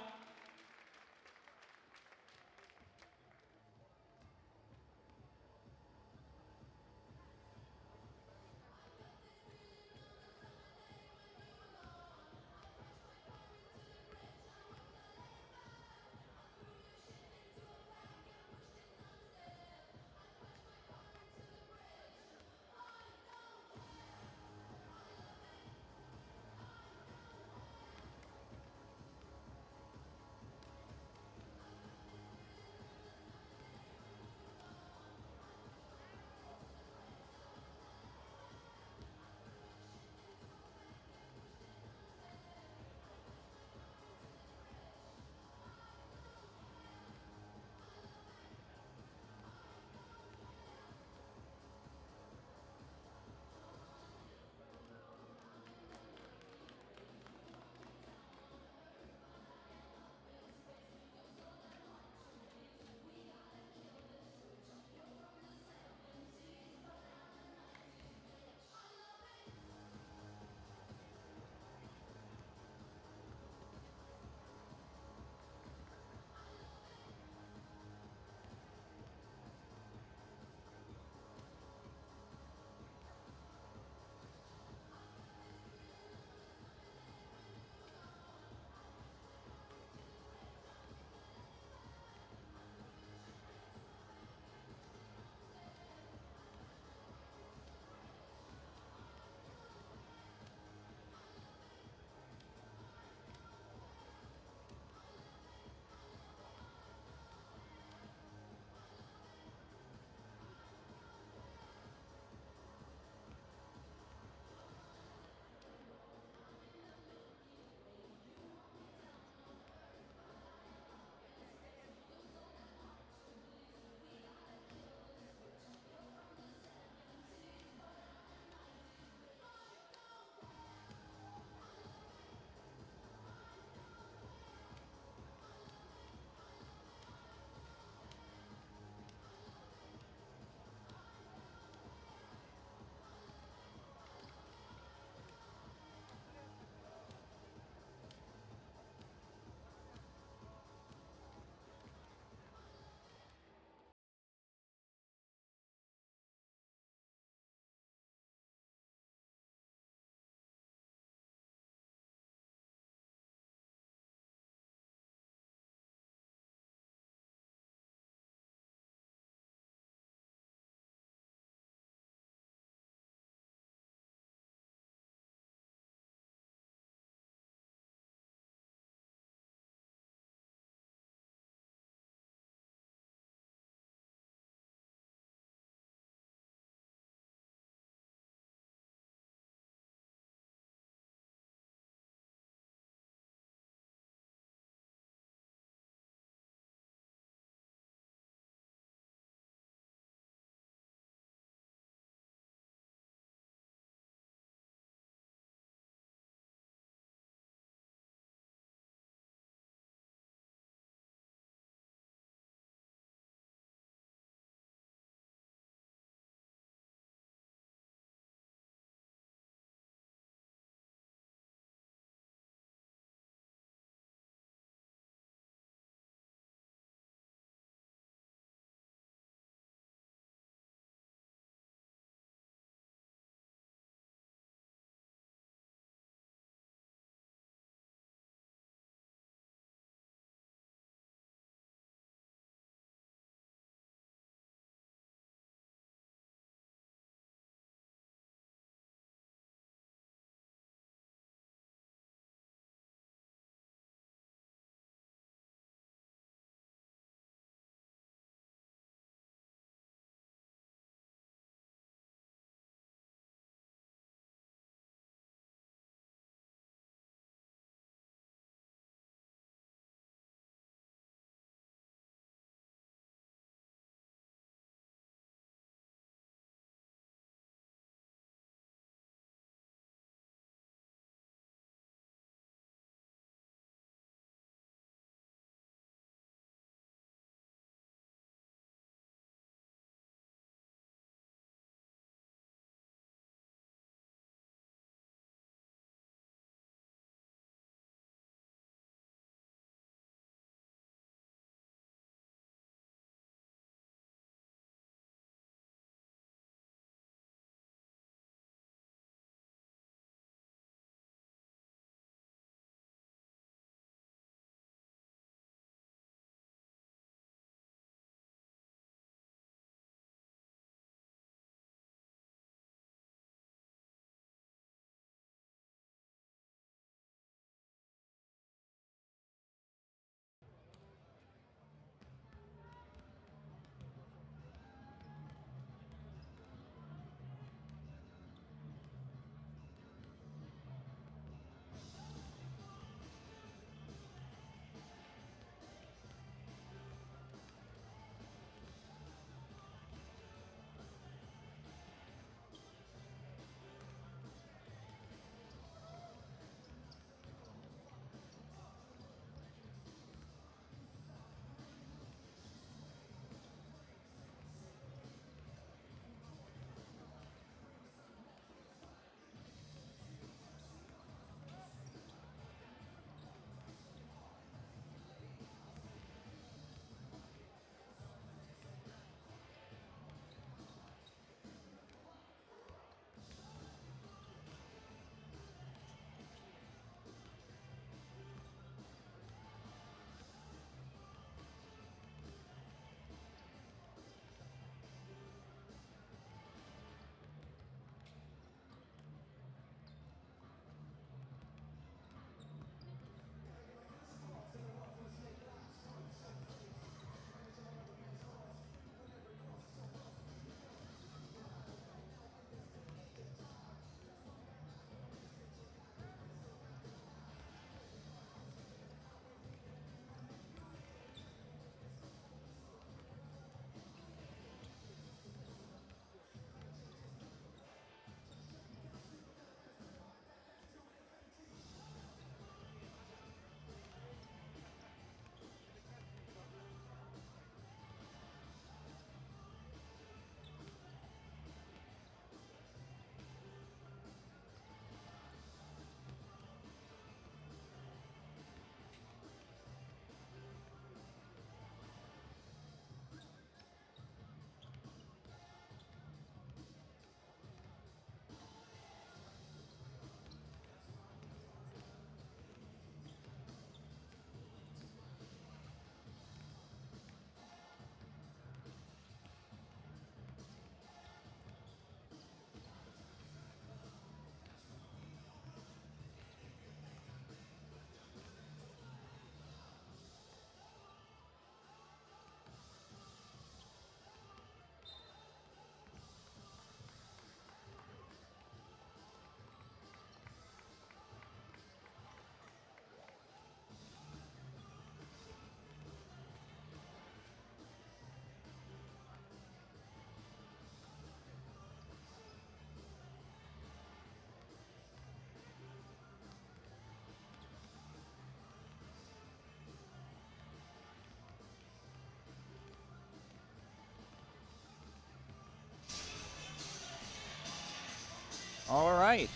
All right.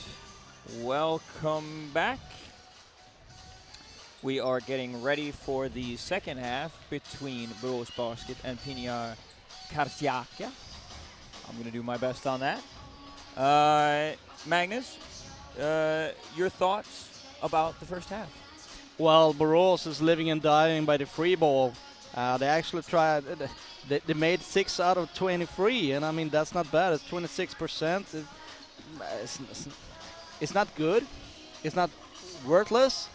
Welcome back. We are getting ready for the second half between Boras Basket and Pinar Karsiyaka. I'm going to do my best on that. Magnus, your thoughts about the first half? Well, Boras is living and dying by the free ball. They actually tried. They made 6 out of 23, and I mean that's not bad. It's 26%. It's not good. It's not worthless.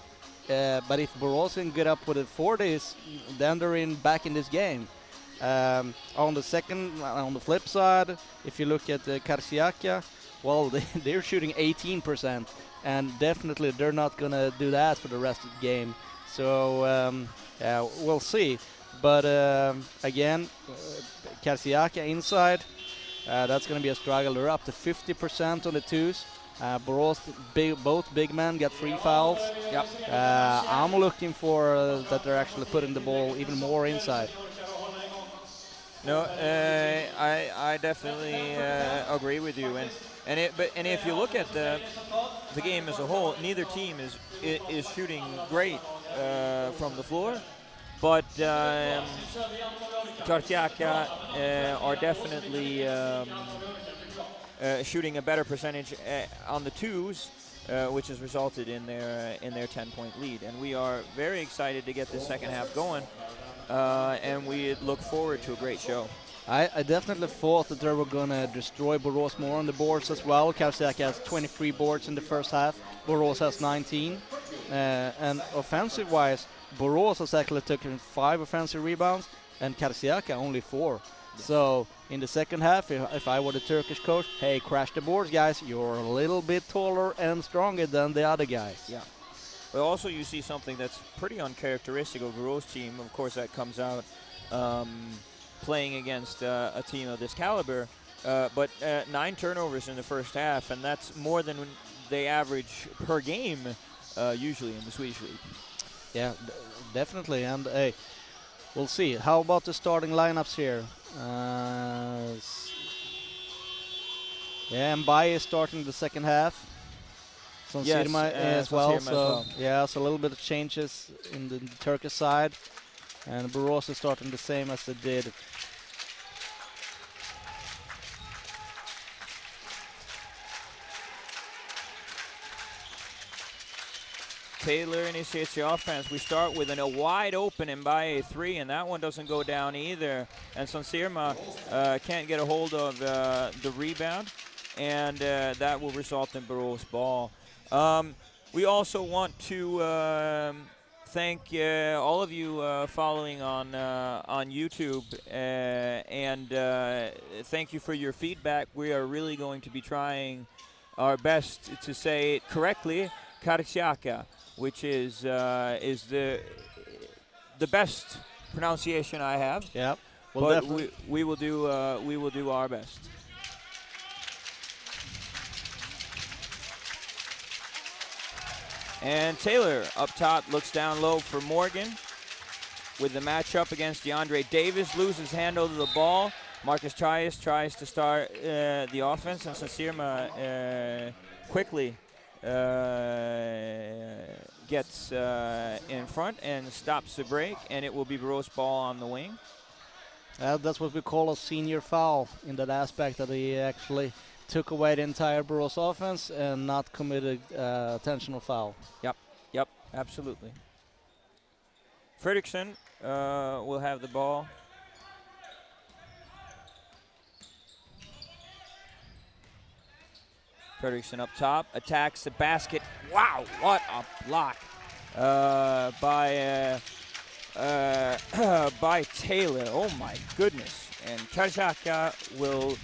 But if Boras can get up with the 40s, then they're back in this game. On the flip side, if you look at Karsiyaka, well, they're shooting 18%, and definitely they're not gonna do that for the rest of the game. So we'll see. But again, Karsiyaka inside, that's gonna be a struggle. They're up to 50% on the twos. Boras, both big men got 3 fouls. Yep. I'm looking for that they're actually putting the ball even more inside. No, I definitely agree with you, and if you look at the game as a whole, neither team is shooting great from the floor, but Karsiyaka are definitely shooting a better percentage on the twos, which has resulted in their 10-point lead, and we are very excited to get this second half going. And we look forward to a great show. I definitely thought that they were going to destroy Boras more on the boards as well. Karsiyaka has 23 boards in the first half. Boras has 19. And offensive-wise, Boras has actually taken 5 offensive rebounds and Karsiyaka only 4. Yes. So in the second half, if I were the Turkish coach, hey, crash the boards, guys. You're a little bit taller and stronger than the other guys. Yeah. But also you see something that's pretty uncharacteristic of Boras' team. Of course, that comes out playing against a team of this caliber. But 9 turnovers in the first half, and that's more than they average per game usually in the Swedish league. Yeah, definitely. And hey, we'll see. How about the starting lineups here? Yeah, Mbaye is starting the second half. Sirma as well. So yeah, so a little bit of changes in the Turkish side, and Boras is starting the same as they did. Taylor initiates the offense. We start with a wide open Mbaye 3, and that one doesn't go down either. And Sirma can't get a hold of the rebound, and that will result in Boras' ball. We also want to thank all of you following on YouTube, and thank you for your feedback. We are really going to be trying our best to say it correctly, Karsiyaka, which is the best pronunciation I have. Yeah, well, but we will do our best. And Taylor up top looks down low for Morgan with the matchup against DeAndre Davis. Loses handle to the ball. Marcus Trias tries to start the offense, and Sirma quickly gets in front and stops the break, and it will be Boras' ball on the wing. That's what we call a senior foul in that aspect, that he actually took away the entire Boras offense and not committed intentional foul. Yep, absolutely. Fredriksson will have the ball. Fredriksson up top, attacks the basket. Wow, what a block by Taylor. Oh my goodness. And Karsiyaka will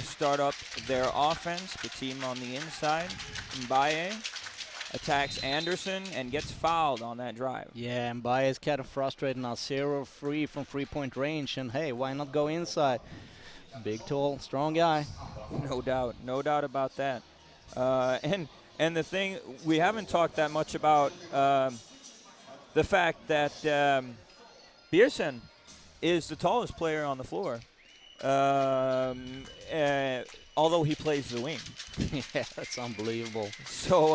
start up their offense. The team on the inside. Mbaye attacks Anderson and gets fouled on that drive. Yeah, Mbaye is kind of frustrated now. 0-3 from 3-point range, and hey, why not go inside? Big, tall, strong guy. No doubt about that. And the thing, we haven't talked that much about the fact that Bjersen is the tallest player on the floor. although he plays the wing. Yeah, that's unbelievable. So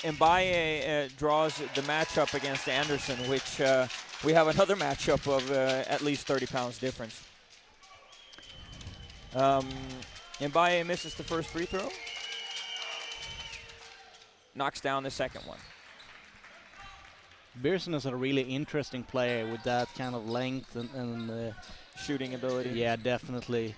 Mbaye draws the matchup against Anderson, which we have another matchup of at least 30 pounds difference. Mbaye misses the first free throw. Knocks down the second one. Beerson is a really interesting player with that kind of length and shooting ability. Yeah, definitely.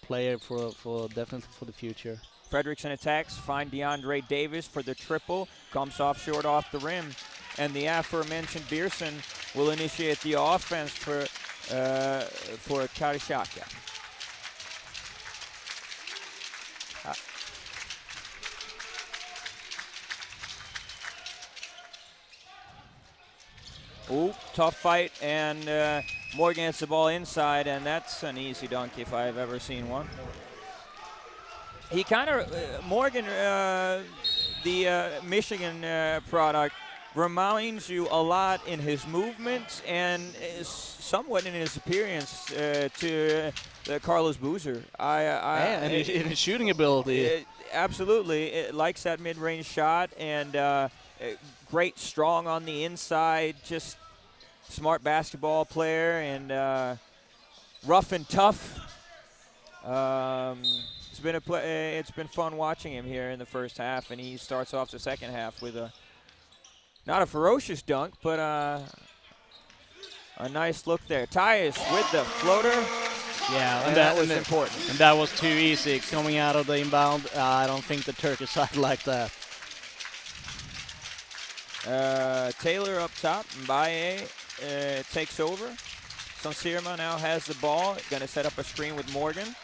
Player for definitely for the future. Fredrickson attacks, find DeAndre Davis for the triple, comes off short off the rim, and the aforementioned Beerson will initiate the offense for Karsiyaka. Ooh, tough fight, and Morgan gets the ball inside, and that's an easy dunk if I've ever seen one. He kind of, Morgan, the Michigan product, reminds you a lot in his movements and is somewhat in his appearance to Carlos Boozer. And his shooting ability. Absolutely. It likes that mid-range shot, and great strong on the inside, just smart basketball player, and rough and tough. It's been fun watching him here in the first half, and he starts off the second half with not a ferocious dunk, but a nice look there. Tyus with the floater. Yeah, and that was important. And that was too easy coming out of the inbound. I don't think the Turkish side like that. Taylor up top. Mbaye takes over. Sansirma now has the ball. Going to set up a screen with Morgan.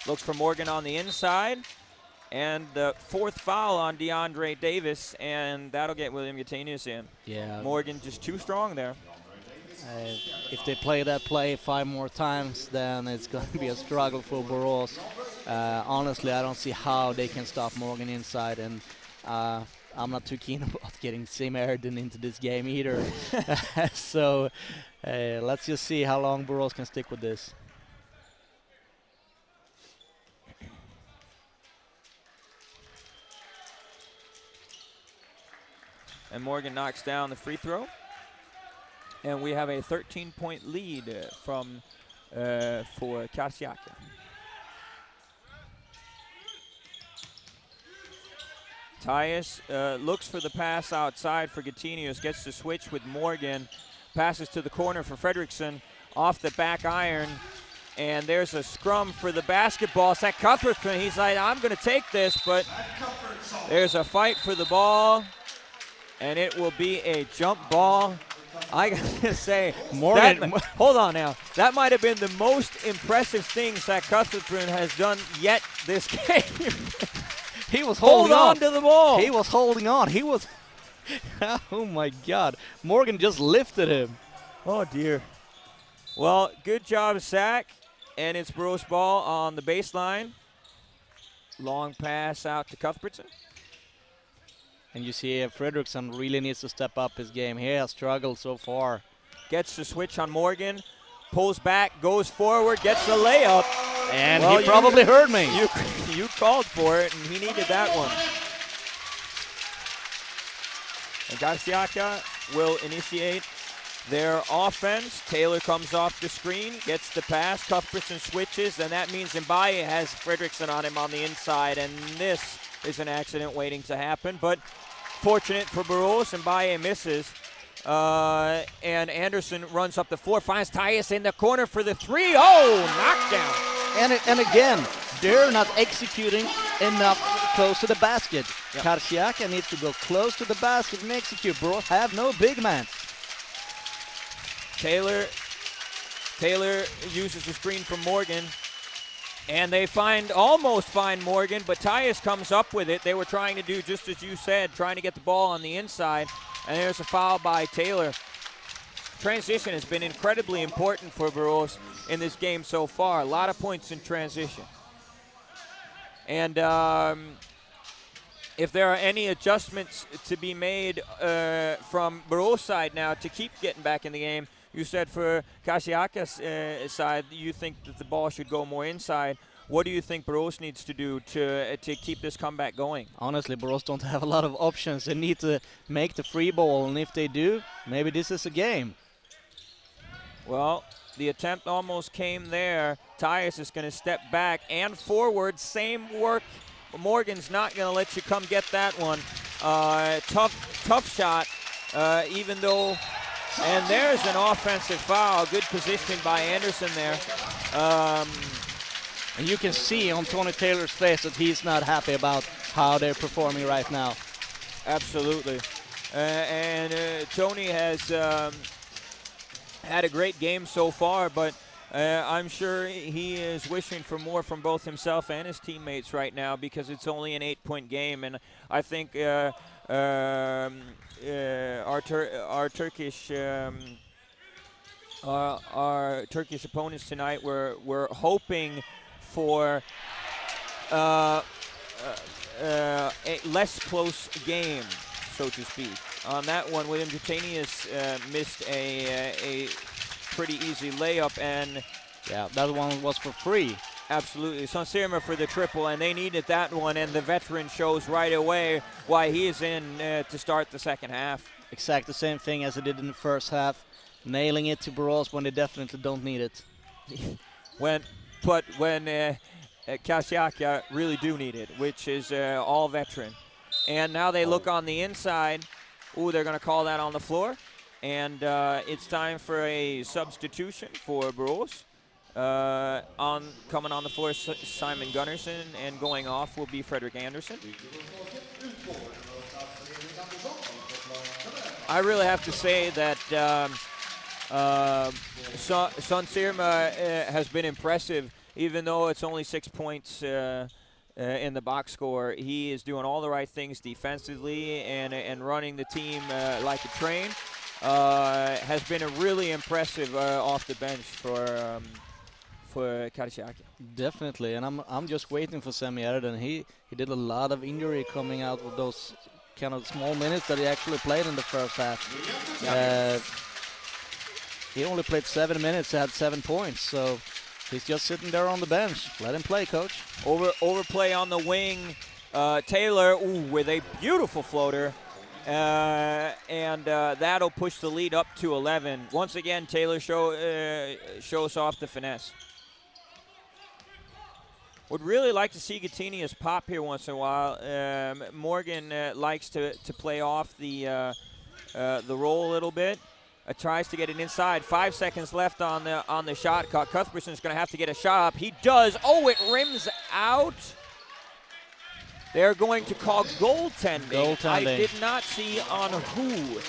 Looks for Morgan on the inside. And the fourth foul on DeAndre Davis, and that'll get William Gatinius in. Yeah. Morgan just too strong there. If they play that play 5 more times, then it's going to be a struggle for Boras. Honestly, I don't see how they can stop Morgan inside, and I'm not too keen about getting Sim Erden into this game either. So let's just see how long Boras can stick with this. And Morgan knocks down the free throw. And we have a 13-point lead for Karsiyaka. Tyus looks for the pass outside for Gatinius, gets the switch with Morgan, passes to the corner for Fredrickson, off the back iron, and there's a scrum for the basketball. Zach Cuthbertson, he's like, I'm going to take this, but there's a fight for the ball, and it will be a jump ball. I gotta say, Morgan, hold on now. That might have been the most impressive thing Zach Cuthbertson has done yet this game. He was holding on to the ball. He was holding on. He was, oh my God. Morgan just lifted him. Oh dear. Well, good job, Zach. And it's Boras ball on the baseline. Long pass out to Cuthbertson. And you see Fredrickson really needs to step up his game. He has struggled so far. Gets the switch on Morgan. Pulls back, goes forward, gets the layup. And he probably heard me. You called for it, and he needed that one. And Karsiyaka will initiate their offense. Taylor comes off the screen, gets the pass. Cuthbertson switches, and that means Mbaye has Fredrickson on him on the inside, and this is an accident waiting to happen. But fortunate for Boras, Mbaye misses. And Anderson runs up the floor, finds Tyus in the corner for the three. Oh, knockdown. And again, they're not executing enough close to the basket. Yep. Karsiyaka needs to go close to the basket and execute. Boras have no big man. Taylor uses the screen from Morgan, and they almost find Morgan, but Tyus comes up with it. They were trying to do, just as you said, trying to get the ball on the inside, and there's a foul by Taylor. Transition has been incredibly important for Boras in this game so far. A lot of points in transition. And if there are any adjustments to be made from Boras' side now to keep getting back in the game, You said for Karsiyaka's side, you think that the ball should go more inside. What do you think Boras needs to do to keep this comeback going? Honestly, Boras don't have a lot of options. They need to make the free ball, and if they do, maybe this is a game. Well, the attempt almost came there. Tyus is going to step back and forward. Same work. Morgan's not going to let you come get that one. Tough shot, even though. And there's an offensive foul. Good position by Anderson there. And you can see on Tony Taylor's face that he's not happy about how they're performing right now. Absolutely. Tony has had a great game so far, but I'm sure he is wishing for more from both himself and his teammates right now because it's only an 8-point game. And I think our Turkish opponents tonight were hoping for a less close game, so to speak. On that one, William Jutenius missed a pretty easy layup, and yeah, that one was for free. Absolutely. Sonsirma for the triple, and they needed that one, and the veteran shows right away why he is in to start the second half. Exactly the same thing as they did in the first half, nailing it to Boras when they definitely don't need it. when Karsiyaka really do need it, which is all veteran. And now they look on the inside. Ooh, they're going to call that on the floor. And it's time for a substitution for Boras. Coming on the floor, Simon Gunnarsson, and going off will be Frederick Anderson. I really have to say that Sonsirma has been impressive, even though it's only 6 points in the box score. He is doing all the right things defensively and running the team like a train. Has been a really impressive off the bench for Karsiyaka. Definitely, and I'm just waiting for Sami Erden. He did a lot of injury coming out with those kind of small minutes that he actually played in the first half. He only played 7 minutes, had 7 points, so he's just sitting there on the bench. Let him play, coach. Overplay on the wing. Taylor, with a beautiful floater. And that'll push the lead up to 11. Once again, Taylor shows off the finesse. Would really like to see Gatinius pop here once in a while. Morgan likes to play off the roll a little bit. Tries to get it inside. 5 seconds left on the shot clock. Cuthbertson's going to have to get a shot up. He does. Oh, it rims out. They're going to call goaltending. I did not see on who.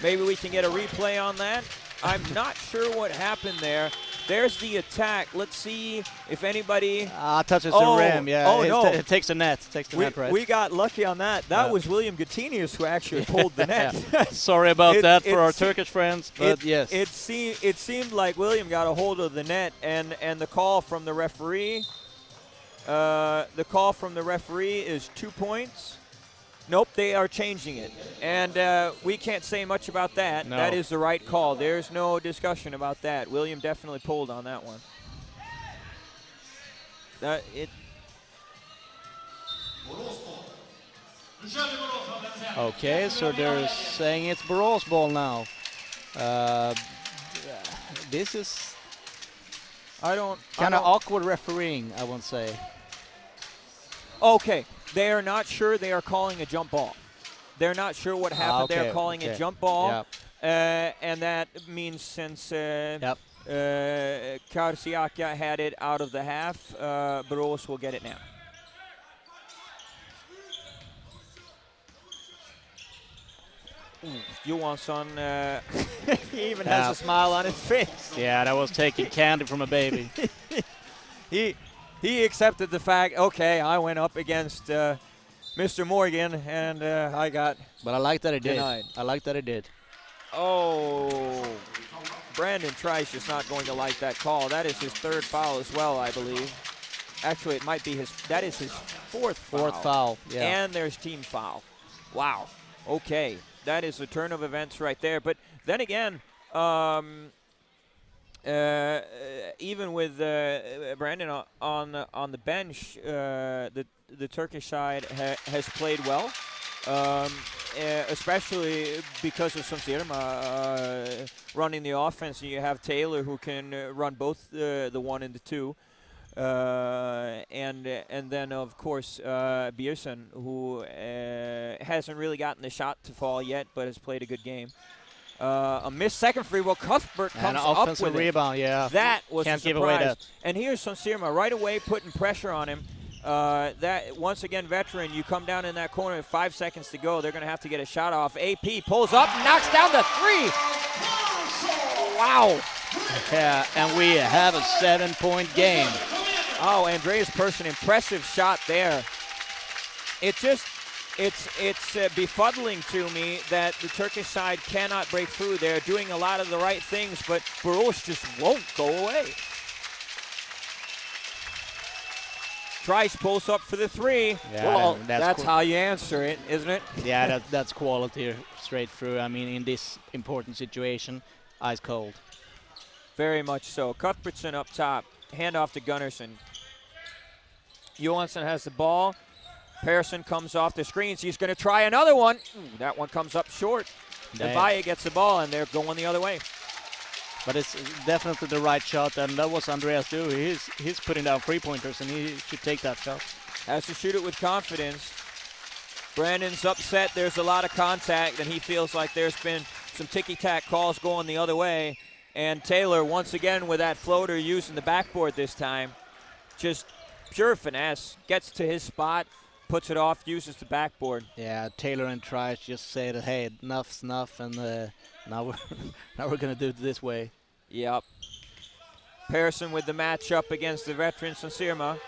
Maybe we can get a replay on that. I'm not sure what happened there. There's the attack. Let's see if anybody touches the rim. Yeah. Oh, no. It takes the net. Net, right? We got lucky on that. That was William Gatinius who actually pulled the net. Sorry about that for our Turkish friends, but yes. It seemed like William got a hold of the net, and the call from the referee. The call from the referee is 2 points. Nope, they are changing it. And we can't say much about that. No. That is the right call. There's no discussion about that. William definitely pulled on that one. Okay, so they're saying it's Boras' ball now. This is kind of awkward refereeing, I would say. Okay, they are not sure they are calling a jump ball. They're not sure what happened. Okay, They're calling a jump ball. Yep. And that means since Karsiyaka had it out of the half, Boras will get it now. Johansson, he even has a smile on his face. Yeah, that was taking candy from a baby. He accepted the fact, okay, I went up against Mr. Morgan, and I got But I like that he denied. did. I like that he did. Oh, Brandon Trice is not going to like that call. That is his third foul as well, I believe. Actually, it might be that is his fourth foul. Yeah. And there's team foul. Wow. Okay. That is a turn of events right there. But then again, even with Brandon on the bench, the Turkish side has played well, especially because of Sonsirma running the offense. And you have Taylor who can run both the 1 and the 2. And then of course Biersen, who hasn't really gotten the shot to fall yet, but has played a good game. A missed second free. Well, Cuthbert comes an up offensive with rebound. Yeah, that was can't a give away surprise. that. And here's Sonsirma right away putting pressure on him. That once again, veteran. You come down in that corner with 5 seconds to go. They're going to have to get a shot off. AP pulls up, knocks down the 3. Wow. Yeah, and we have a 7-point game. Oh, Andreas Persson, impressive shot there. It's befuddling to me that the Turkish side cannot break through. They're doing a lot of the right things, but Boras just won't go away. Trice pulls up for the 3. Yeah, well, that's how you answer it, isn't it? Yeah, that's quality straight through. I mean, in this important situation, ice cold. Very much so. Cuthbertson up top. Handoff to Gunnarsson. Johansson has the ball. Persson comes off the screens. He's going to try another one. Ooh, that one comes up short. Baye gets the ball, and they're going the other way. But it's definitely the right shot, and that was Andreas do. He's putting down 3-pointers, and he should take that shot. Has to shoot it with confidence. Brandon's upset. There's a lot of contact, and he feels like there's been some ticky-tack calls going the other way. And Taylor, once again, with that floater using the backboard this time, just pure finesse. Gets to his spot, puts it off, uses the backboard. Yeah, Taylor and Trice just say that, hey, enough's enough, and now we're going to do it this way. Yep. Persson with the matchup against the veteran Sonsirma.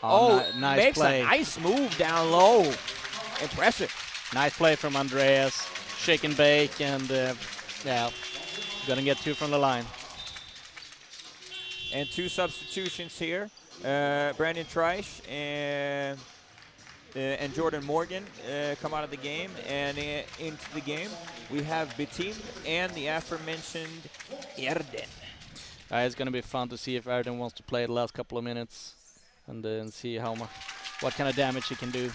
Nice makes play. a nice move down low. Impressive. Nice play from Andreas. Shake and bake, and yeah, going to get 2 from the line. And 2 substitutions here. Brandon Trice and Jordan Morgan come out of the game, and into the game we have Betim and the aforementioned Erden. It's going to be fun to see if Erden wants to play the last couple of minutes and see what kind of damage he can do.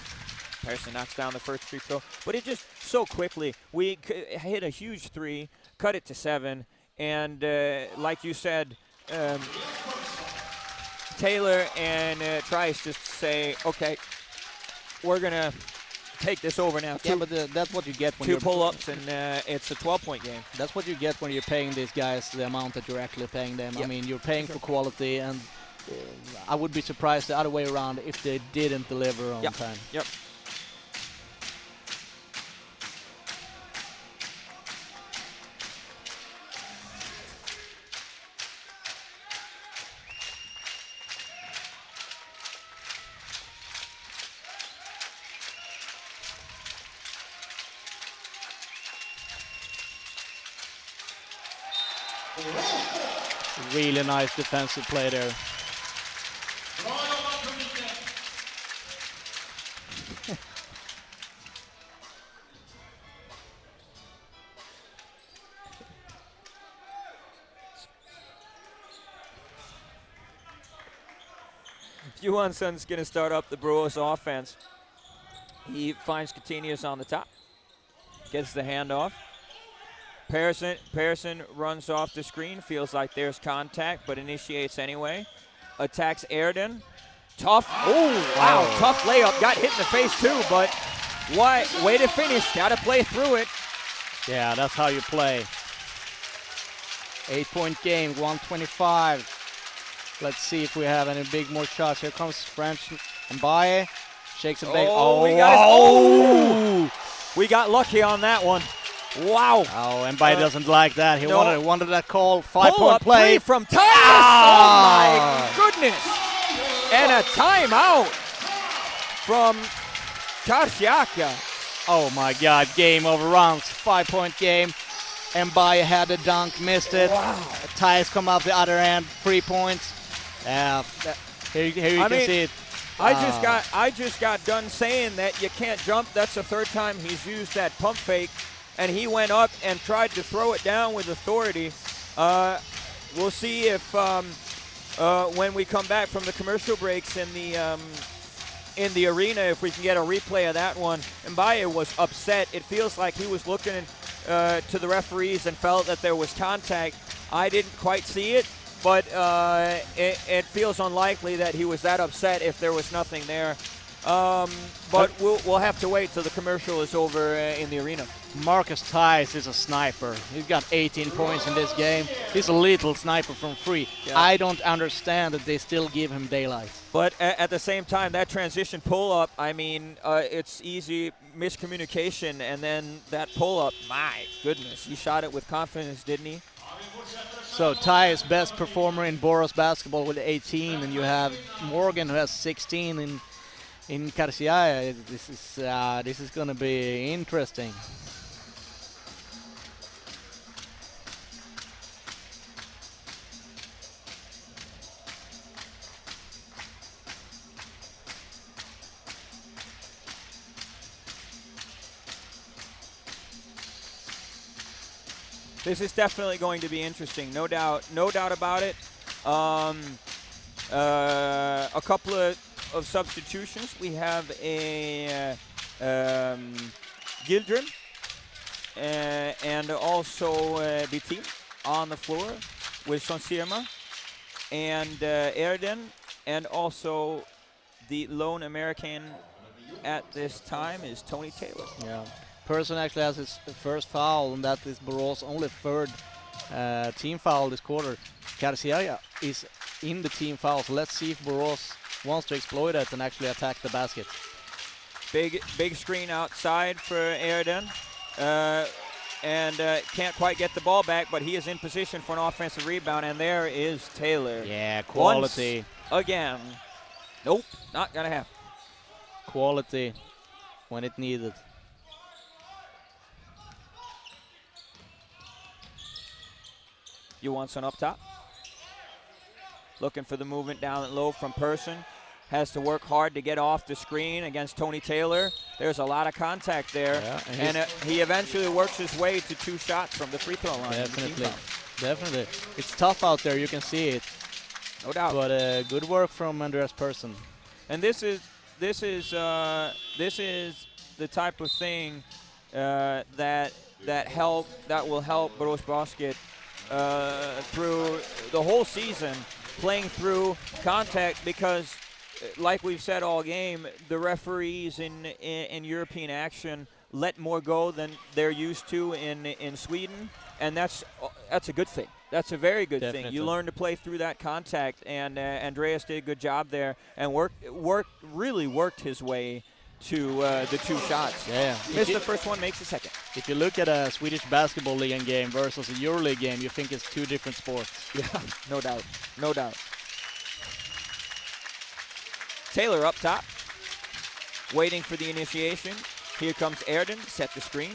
Persson knocks down the first free throw, but it just so quickly. We hit a huge 3, cut it to 7, and like you said, Taylor and Trice just say, okay, we're going to take this over now. Yeah, but that's what you get when 2 you're pull-ups, and it's a 12-point game. That's what you get when you're paying these guys the amount that you're actually paying them. Yep. I mean, you're paying for quality, and I would be surprised the other way around if they didn't deliver on time. Yep. Really nice defensive play there. Johansson's going to start up the Boras offense. He finds Coutinho's on the top. Gets the handoff. Persson runs off the screen. Feels like there's contact, but initiates anyway. Attacks Erden. Tough. Oh, wow. Tough layup. Got hit in the face, too, but what? Way to finish. Got to play through it. Yeah, that's how you play. 8-point game, 125. Let's see if we have any big more shots. Here comes French and Baye. Shakes and bakes. We got lucky on that one. Wow. Oh, and Baye doesn't like that. He wanted that call. 5-point Pull-up play. From Tyus. Oh, my goodness. And a timeout from Karsiyaka. Oh, my God. Game overruns. 5-point game. And Baye had a dunk, missed it. Wow. Tyus come out the other end. 3 points. Yeah. Here you can see it. I just got done saying that you can't jump. That's the 3rd time he's used that pump fake, and he went up and tried to throw it down with authority. we'll see if when we come back from the commercial breaks in the arena, if we can get a replay of that one. Mbaye was upset. It feels like he was looking to the referees and felt that there was contact. I didn't quite see it, but it feels unlikely that he was that upset if there was nothing there. But we'll have to wait till the commercial is over in the arena. Marcus Theis is a sniper. He's got 18 points in this game. He's a little sniper from free. Yeah. I don't understand that they still give him daylight. But at the same time, that transition pull-up, I mean, it's easy miscommunication, and then that pull-up, my goodness, he shot it with confidence, didn't he? So Theis, best performer in Boras basketball with 18, and you have Morgan who has 16 in Karsiyaka. This is going to be interesting. This is definitely going to be interesting, no doubt about it. A couple of substitutions. We have a Gildren and also BT on the floor with Sonsirma and Erden, and also the lone American at this time is Tony Taylor. Yeah. Person actually has his first foul, and that is Boras' only third team foul this quarter. Karsiyaka is in the team foul, so let's see if Boras wants to exploit it and actually attack the basket. Big screen outside for Erden, and can't quite get the ball back, but he is in position for an offensive rebound, and there is Taylor. Yeah, quality. Once again. Nope, not gonna happen. Quality when it needed. Johansson up top. Looking for the movement down low from Person. Has to work hard to get off the screen against Tony Taylor. There's a lot of contact there. Yeah, and he eventually works his way to 2 shots from the free throw line. Definitely. It's tough out there, you can see it. No doubt. But good work from Andreas Person. And this is the type of thing that will help Borås Basket through the whole season, playing through contact, because like we've said all game, the referees in European action let more go than they're used to in Sweden, and that's a good thing. That's a very good thing. You learn to play through that contact, and Andreas did a good job there and really worked his way to the 2 shots. Yeah. Missed the first one, makes the second. If you look at a Swedish basketball league game versus a EuroLeague game, you think it's 2 different sports. Yeah, no doubt. No doubt. Taylor up top, waiting for the initiation. Here comes Erden, set the screen.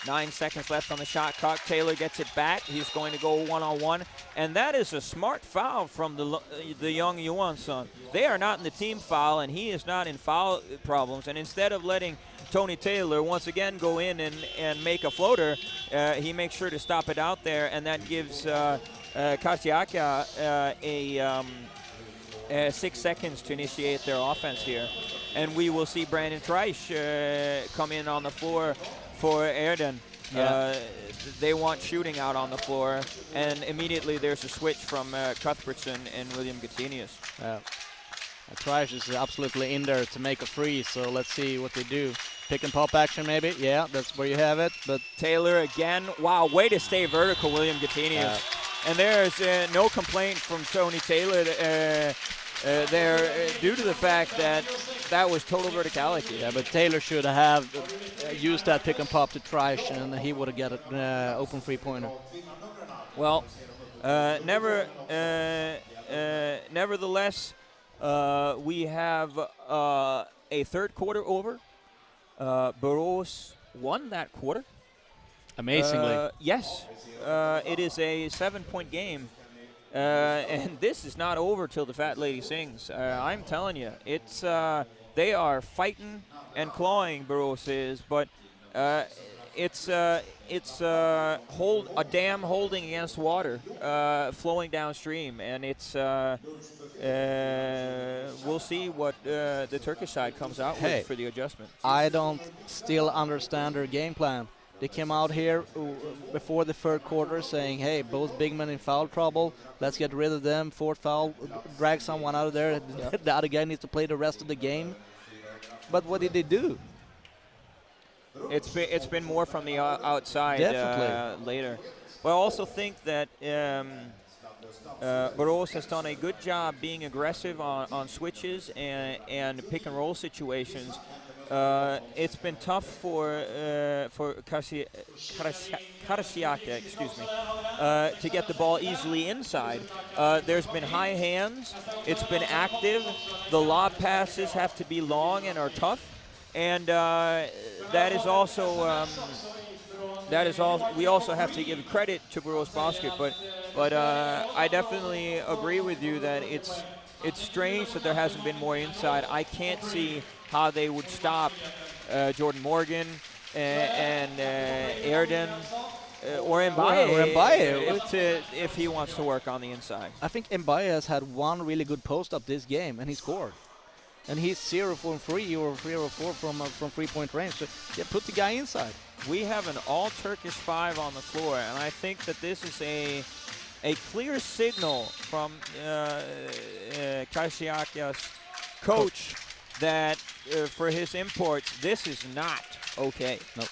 9 seconds left on the shot clock. Taylor gets it back. He's going to go one-on-one. And that is a smart foul from the young Johansson. They are not in the team foul, and he is not in foul problems. And instead of letting Tony Taylor once again go in and make a floater, he makes sure to stop it out there, and that gives Karsiyaka 6 seconds to initiate their offense here. And we will see Brandon Treisch come in on the floor for Erden. Yeah. They want shooting out on the floor, and immediately there's a switch from Cuthbertson and William Gatinius. Treisch is absolutely in there to make a free, so let's see what they do. Pick and pop action maybe, yeah, that's where you have it. But Taylor again, wow, way to stay vertical, William Gatinius. And there's no complaint from Tony Taylor there due to the fact that that was total verticality. Yeah, but Taylor should have used that pick and pop to Treisch, and he would have got an open 3-pointer. Well, nevertheless, we have a third quarter over. Borås won that quarter. Amazingly. Yes. It is a 7-point game. And this is not over till the fat lady sings. I'm telling you, it's they are fighting and clawing, Borås is, but it's a dam holding against water, flowing downstream, and it's we'll see what the Turkish side comes out with for the adjustment. I don't still understand their game plan. They came out here before the third quarter saying, hey, both big men in foul trouble. Let's get rid of them. Fourth foul, drag someone out of there. The other guy needs to play the rest of the game. But what did they do? It's been more from the outside later. But I also think that Boras has done a good job being aggressive on switches and pick and roll situations. It's been tough for Karsiyaka, to get the ball easily inside. There's been high hands. It's been active. The lob passes have to be long and are tough, and that is also we also have to give credit to Boras Basket. But I definitely agree with you that it's strange that there hasn't been more inside. I can't see how they would stop Jordan Morgan and Erden or Mbaye if he wants to work on the inside. I think Mbaye has had one really good post up this game, and he scored. And he's 0 from 3 or 0 4 from 3-point range. So yeah, put the guy inside. We have an all-Turkish 5 on the floor, and I think that this is a clear signal from Karsiyaka's coach that for his imports, this is not okay. Nope.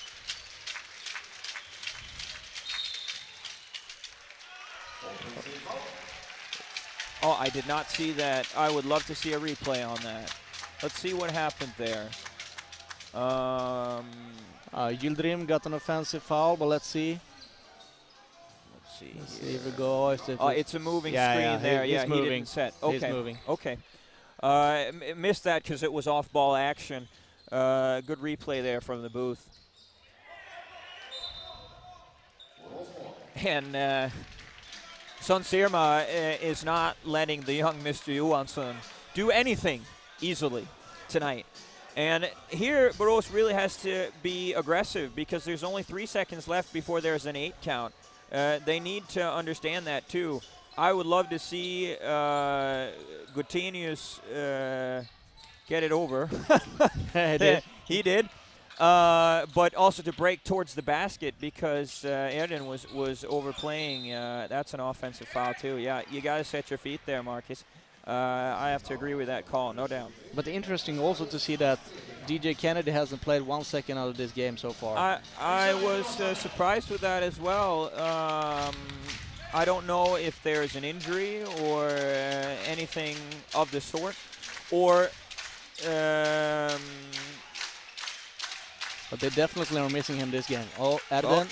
Oh, I did not see that. I would love to see a replay on that. Let's see what happened there. Yildirim got an offensive foul, but let's see. Let's see if it goes. It's a moving screen there. He's moving. He didn't set. Okay. He's moving. Okay. Missed that because it was off-ball action. Good replay there from the booth. And Son Sirma is not letting the young Mr. Johansson do anything easily tonight. And here, Boras really has to be aggressive because there's only 3 seconds left before there's an 8 count. They need to understand that, too. I would love to see Gutenius get it over. He did. But also to break towards the basket because Erden was overplaying. That's an offensive foul, too. Yeah, you got to set your feet there, Marcus. I have to agree with that call, no doubt. But interesting also to see that DJ Kennedy hasn't played 1 second out of this game so far. I was surprised with that as well. I don't know if there's an injury or anything of the sort, or but they definitely are missing him this game. Oh, Erden.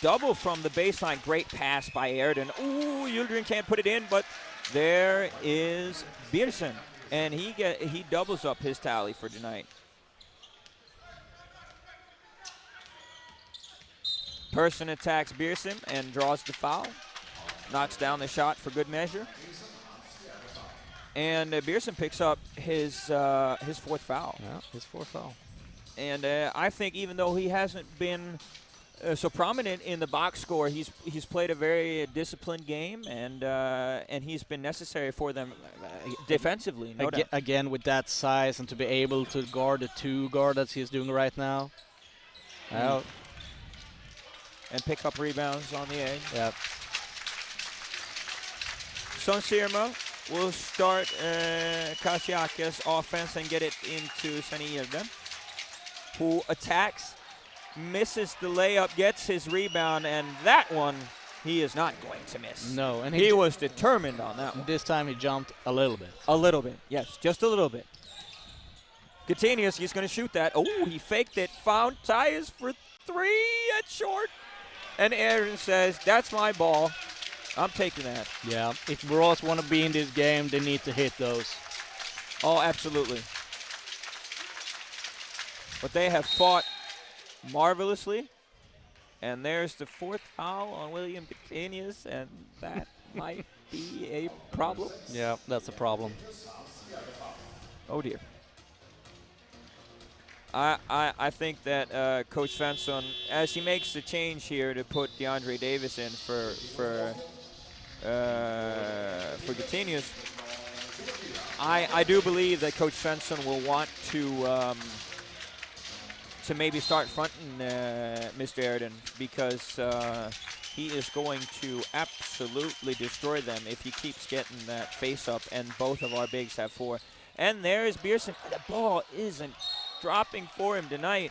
Double from the baseline. Great pass by Erden. Ooh, Yildirim can't put it in, but there is Birsen, and he doubles up his tally for tonight. Person attacks Birsen and draws the foul. Knocks down the shot for good measure. And Birsen picks up his 4th foul. Yeah, his 4th foul. And I think even though he hasn't been so prominent in the box score, he's played a very disciplined game, and he's been necessary for them defensively. No doubt. Again, with that size and to be able to guard the 2 guard that he's doing right now. And pick up rebounds on the edge. Yep. Son Sirma will start Karsiyaka's offense and get it into Sani Yildirim, who attacks, misses the layup, gets his rebound, and that one he is not going to miss. No, and he was determined on that one. This time he jumped a little bit. A little bit, yes, just a little bit. Gutenius, he's going to shoot that. Oh, he faked it, found Tyus for 3 at short. And Aaron says, that's my ball. I'm taking that. Yeah, if Boras want to be in this game, they need to hit those. Oh, absolutely. But they have fought marvelously. And there's the 4th foul on William Gutenius, and that might be a problem. Yeah, that's a problem. Oh, dear. I think that Coach Svensson, as he makes the change here to put DeAndre Davis in for Gatinius, I do believe that Coach Svensson will want to maybe start fronting Mr. Airden, because he is going to absolutely destroy them if he keeps getting that face up, and both of our bigs have 4. And there is Beerson. The ball isn't dropping for him tonight.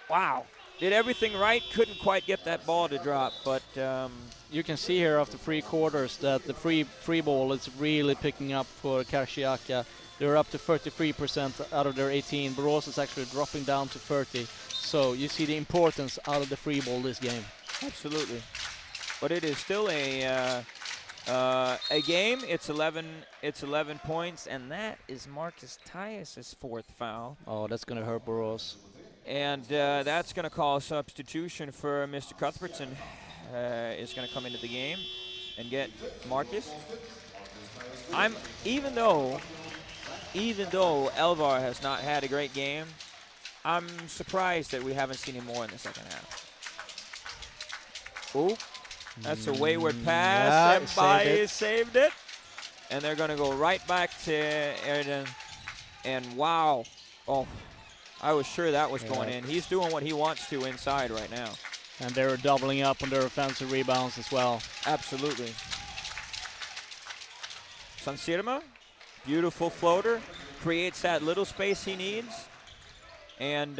Wow. Did everything right, couldn't quite get that ball to drop, but you can see here after 3 quarters that the free ball is really picking up for Karsiyaka. They're up to 33% out of their 18. Boras is actually dropping down to 30. So you see the importance out of the free ball this game. Absolutely. But it is still a game. It's 11 points, and that is Marcus Tyus' 4th foul. Oh, that's going to hurt Boras. And that's going to call a substitution for Mr. Cuthbertson. Is going to come into the game and get Marcus. Even though Elvar has not had a great game, I'm surprised that we haven't seen him more in the second half. Oh, that's a wayward pass. And Baez saved it. And they're going to go right back to Airden. And wow. Oh, I was sure that was going in. He's doing what he wants to inside right now. And they're doubling up on their offensive rebounds as well. Absolutely. Sansirma, beautiful floater, creates that little space he needs, and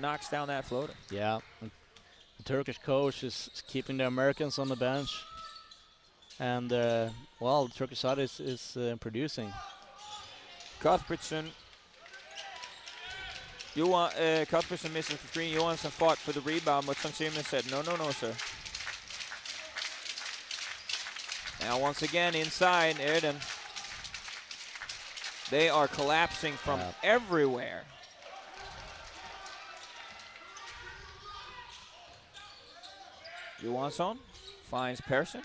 knocks down that floater. Yeah, the Turkish coach is keeping the Americans on the bench, and well, the Turkish side is producing. Cuthbertson. Cuthbertson misses the 3. Johansson fought for the rebound, but Sansirma said, no, sir. Now once again inside, Airden. They are collapsing from everywhere. Johansson finds Persson.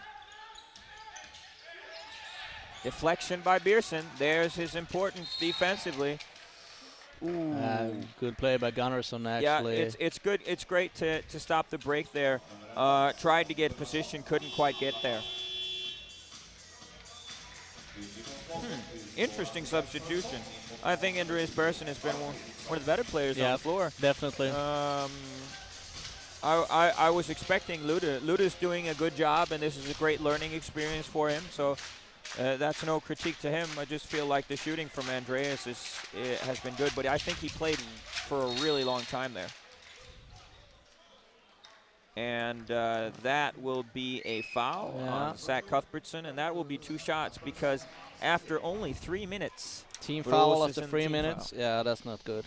Deflection by Beerson. There's his importance defensively. Good play by Gunnarsson, actually. Yeah, it's good. It's great to stop the break there. Tried to get position, couldn't quite get there. Interesting substitution. I think Andreas Persson has been one of the better players on the floor. Definitely. I was expecting Luda. Luda's doing a good job, and this is a great learning experience for him. So that's no critique to him. I just feel like the shooting from Andreas has been good, but I think he played for a really long time there. And that will be a foul on Zach Cuthbertson, and that will be 2 shots because after only 3 minutes. Team foul after 3 minutes? Foul. Yeah, that's not good.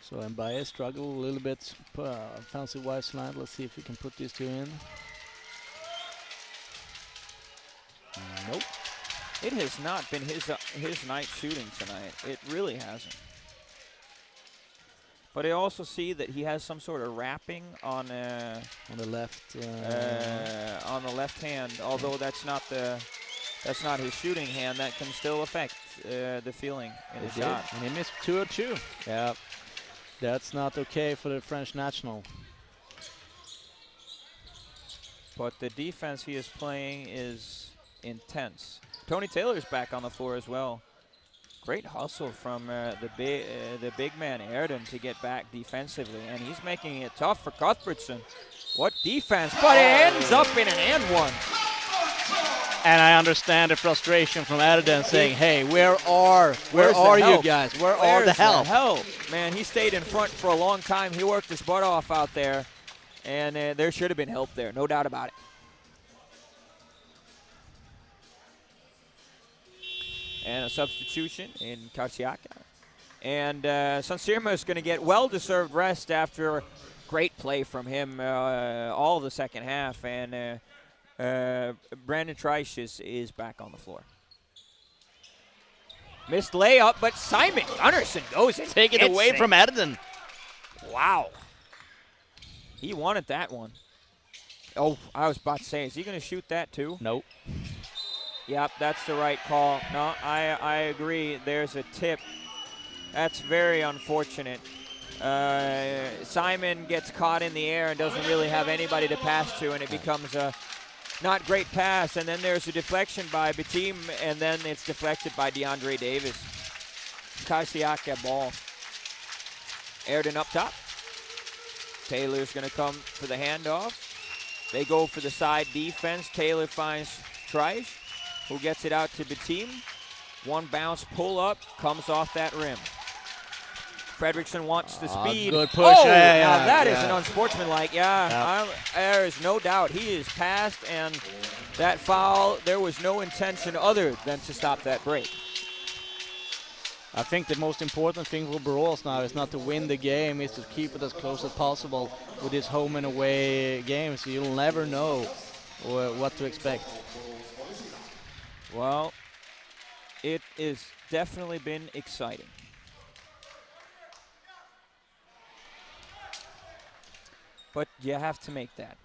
So Mbaye struggled a little bit offensive-wise tonight. Let's see if we can put these 2 in. Nope. It has not been his night shooting tonight. It really hasn't. But I also see that he has some sort of wrapping on the left on the left hand. Although that's not his shooting hand. That can still affect the feeling in the shot. And he missed 2 or 2. Yeah. That's not okay for the French national. But the defense he is playing is intense. Tony Taylor's back on the floor as well. Great hustle from the big man Airden to get back defensively, and he's making it tough for Cuthbertson. What defense? But it ends up in an and one. And I understand the frustration from Airden saying, "Hey, where are you guys? Where are the help?" Man, he stayed in front for a long time. He worked his butt off out there, and there should have been help there, no doubt about it. And a substitution in Karsiyaka. And Sansirma is going to get well-deserved rest after great play from him all the second half. And Brandon Treisch is back on the floor. Missed layup, but Simon Gunnarsson goes and take it away from Airden. Wow. He wanted that one. Oh, I was about to say, is he going to shoot that too? Nope. Yep, that's the right call. No, I agree. There's a tip. That's very unfortunate. Simon gets caught in the air and doesn't really have anybody to pass to, and it becomes a not great pass. And then there's a deflection by Betim, and then it's deflected by DeAndre Davis. Karsiyaka ball. Airden up top. Taylor's going to come for the handoff. They go for the side defense. Taylor finds Trice, who gets it out to Betim. One bounce pull up, comes off that rim. Fredrickson wants the speed. Good push. Oh, yeah, now that is yeah. an unsportsmanlike. There is no doubt. He is past, and that foul, there was no intention other than to stop that break. I think the most important thing for Boras now is not to win the game, is to keep it as close as possible with this home and away games. You'll never know what to expect. Well, it has definitely been exciting. But you have to make that.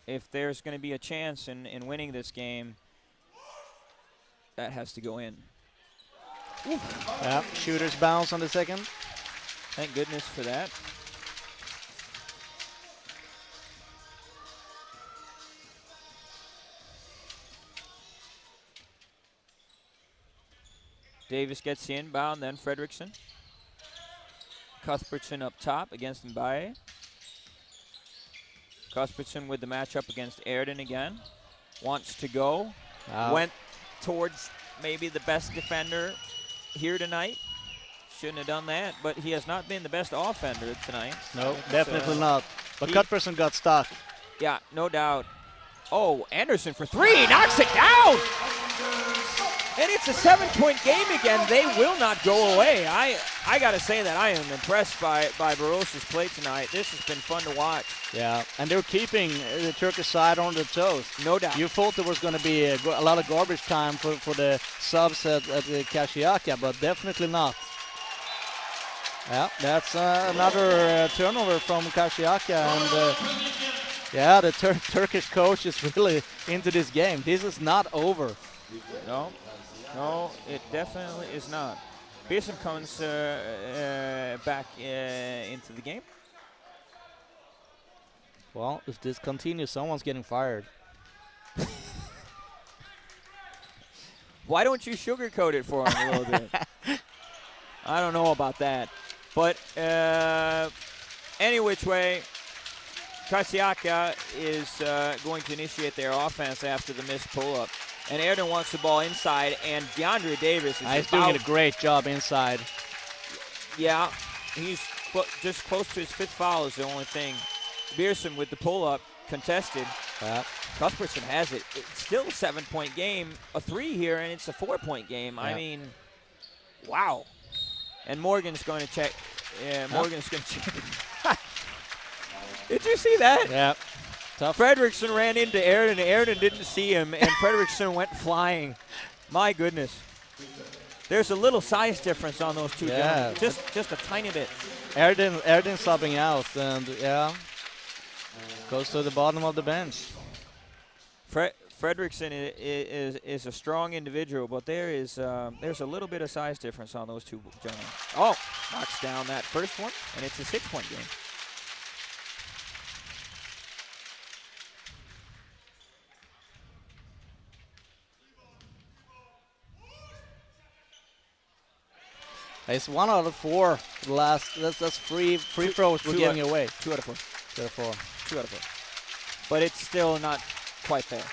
If there's going to be a chance in winning this game, that has to go in. Yeah, shooter's bounce on the second. Thank goodness for that. Davis gets the inbound, then Fredrickson. Cuthbertson up top against Mbaye. Cuthbertson with the matchup against Airden again. Wants to go. Went towards maybe the best defender here tonight. Shouldn't have done that, but he has not been the best offender tonight. No, definitely not. But Cuthbertson got stuck. Yeah, no doubt. Oh, Anderson for three, knocks it down! And it's a 7-point game again. They will not go away. I got to say that I am impressed by Boras' play tonight. This has been fun to watch. Yeah, and they're keeping the Turkish side on their toes. No doubt. You thought there was going to be a lot of garbage time for the subs at Karsiyaka, but definitely not. Yeah, that's another turnover from Karsiyaka, and yeah, the Turkish coach is really into this game. This is not over. No, it definitely is not. Pearson comes back into the game. Well, if this continues, someone's getting fired. Why don't you sugarcoat it for him a little bit? I don't know about that. But any which way, Karsiyaka is going to initiate their offense after the missed pull-up. And Airden wants the ball inside, and DeAndre Davis is He's doing a great job inside. Yeah, he's just close to his 5th foul is the only thing. Beerson with the pull-up, contested. Cuthbertson has it. It's still a 7-point game, a 3 here, and it's a 4-point game. I mean, wow. And Morgan's going to check. Yeah, Morgan's going to check. Did you see that? Yeah. Tough. Fredrickson ran into Airden. Airden didn't see him, and Fredrickson went flying. My goodness. There's a little size difference on those two gentlemen. Just a tiny bit. Airden subbing out, and goes to the bottom of the bench. Fredrickson is a strong individual, but there's a little bit of size difference on those two gentlemen. Oh, knocks down that first one, and it's a 6-point game. It's 1 out of 4. The last that's free throws we're giving away. 2 out of 4. 2 out of 4. 2 out of 4. But it's still not quite there.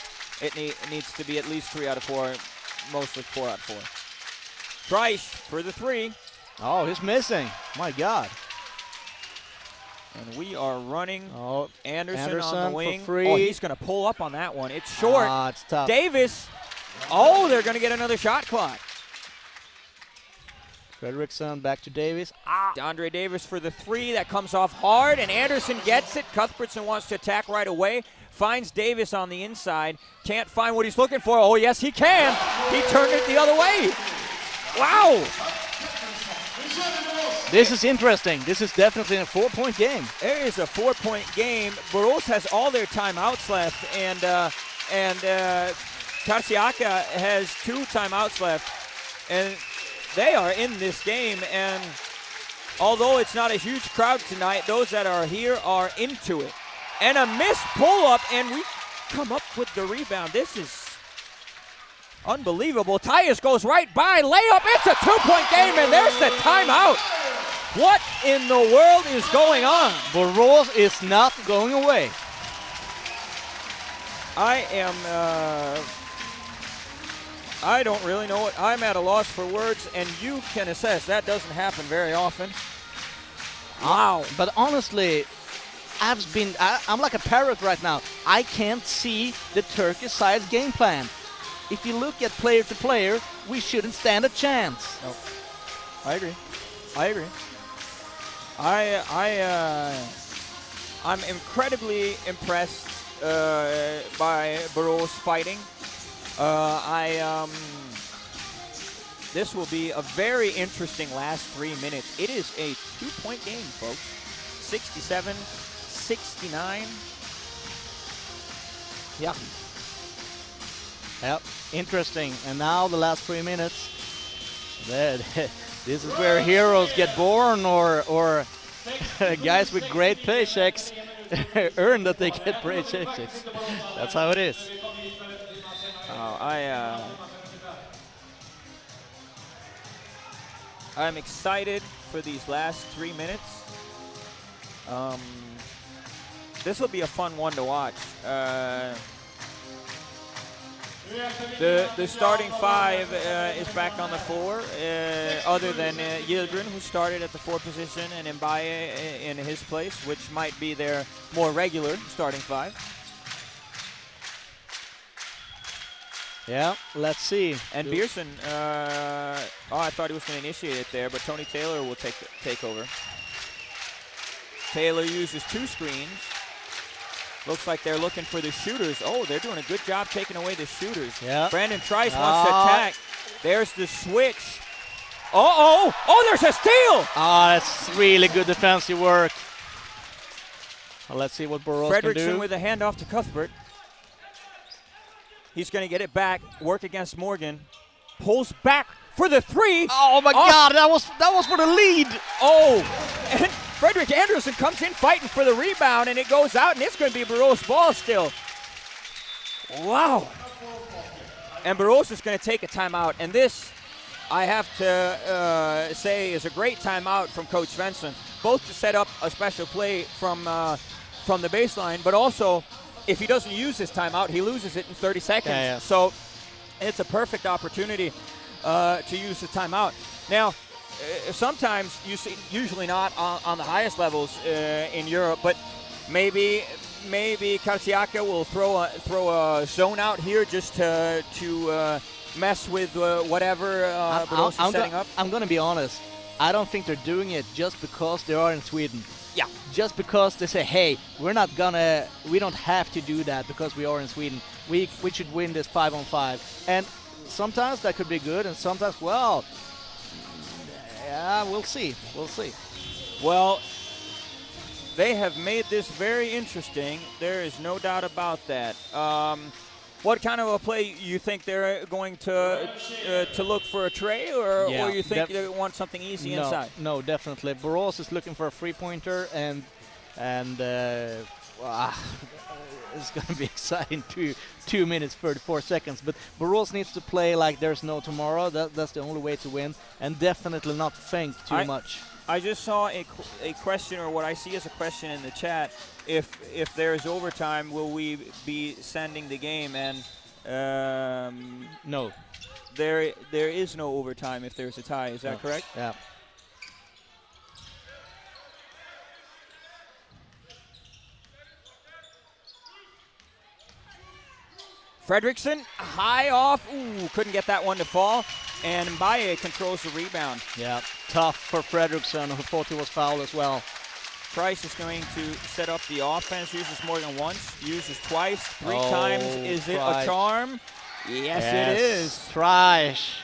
It needs to be at least 3 out of 4, mostly 4 out of 4. Trice for the 3. Oh, he's missing. My God. And we are running Anderson on the wing. For free. Oh, he's going to pull up on that one. It's short. It's tough. Davis. Oh, they're going to get another shot clock. Fredrickson back to Davis. DeAndre Davis for the 3. That comes off hard, and Anderson gets it. Cuthbertson wants to attack right away. Finds Davis on the inside. Can't find what he's looking for. Oh, yes, he can. He turned it the other way. Wow. This is interesting. This is definitely a 4-point game. It is a 4-point game. Boras has all their timeouts left, and Karsiyaka has 2 timeouts left, and they are in this game. And although it's not a huge crowd tonight, those that are here are into it. And a missed pull-up, and we come up with the rebound. This is unbelievable. Tyus goes right by, layup. It's a 2-point game, and there's the timeout. What in the world is going on? Boras is not going away. I don't really know it. I'm at a loss for words, and you can assess. That doesn't happen very often. Wow. But honestly, I'm like a parrot right now. I can't see the Turkish side's game plan. If you look at player to player, we shouldn't stand a chance. No. I agree. I'm incredibly impressed by Boras fighting. This will be a very interesting last 3 minutes. It is a 2-point game, folks. 67-69. Yeah. Yep. Interesting. And now the last 3 minutes. This is where heroes get born, or guys with great paychecks earn that they get great paychecks. That's how it is. I'm excited for these last 3 minutes. This will be a fun one to watch. The starting 5 is back on the floor, other than Yildirim, who started at the 4 position, and Mbaye in his place, which might be their more regular starting 5. Yeah, let's see. And Beerson, I thought he was going to initiate it there, but Tony Taylor will take over. Taylor uses 2 screens. Looks like they're looking for the shooters. Oh, they're doing a good job taking away the shooters. Yeah. Brandon Trice wants to attack. There's the switch. Oh, there's a steal! That's really good defensive work. Well, let's see what Boras can do. Fredriksson with a handoff to Cuthbert. He's going to get it back, work against Morgan. Pulls back for the 3. Oh my God, that was for the lead. Oh, and Fredrik Andersson comes in fighting for the rebound, and it goes out, and it's going to be Boras' ball still. Wow. And Boras is going to take a timeout, and this, I have to say, is a great timeout from Coach Svensson, both to set up a special play from the baseline, but also, if he doesn't use his timeout, he loses it in 30 seconds. Yeah. So it's a perfect opportunity to use the timeout. Now, sometimes you see, usually not on the highest levels in Europe, but maybe Karsiyaka will throw a zone out here just to mess with whatever Boras is setting up. I'm going to be honest. I don't think they're doing it just because they are in Sweden. Yeah. Just because they say, hey, we don't have to do that because we are in Sweden. We should win this 5-on-5. And sometimes that could be good, and sometimes, well, yeah, we'll see. Well, they have made this very interesting. There is no doubt about that. What kind of a play you think they're going to look for a tray, or you think they want something easy inside? No, definitely. Boras is looking for a 3-pointer, and it's going to be exciting. 2 minutes 34 seconds. But Boras needs to play like there's no tomorrow. That's the only way to win, and definitely not think too much. I just saw a question, or what I see as a question in the chat. If there is overtime, will we be sending the game? And no, there is no overtime if there's a tie. Is that correct? Yeah. Fredriksson, high off. Ooh, couldn't get that one to fall. And Mbaye controls the rebound. Yeah, tough for Fredriksson, who thought he was fouled as well. Trice is going to set up the offense. Uses Morgan once, uses twice, 3 times. Is it a charm? Yes, it is. Trash.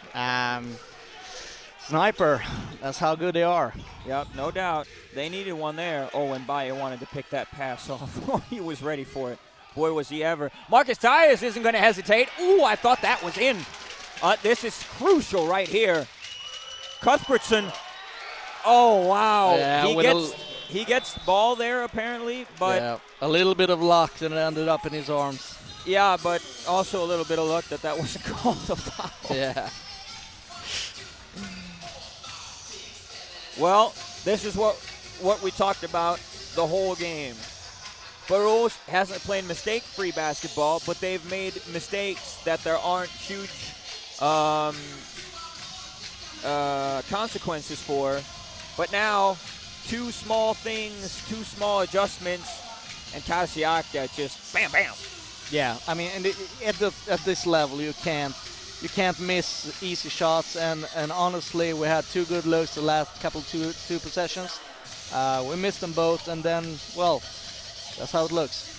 Sniper. That's how good they are. Yep, no doubt. They needed one there. Oh, and Baye wanted to pick that pass off. He was ready for it. Boy, was he ever. Marcus Tyus isn't going to hesitate. Ooh, I thought that was in. This is crucial right here. Cuthbertson. Oh, wow. Yeah, he gets the ball there apparently, but yeah, a little bit of luck and it ended up in his arms. yeah, but also a little bit of luck that wasn't called a foul. Yeah. Well, this is what we talked about the whole game. Boras hasn't played mistake-free basketball, but they've made mistakes that there aren't huge consequences for. But now, two small things, two small adjustments, and Karsiyaka just bam, bam. Yeah, I mean, and at this level, you can't miss easy shots. And honestly, we had two good looks the last couple two possessions. We missed them both, and then, well, that's how it looks.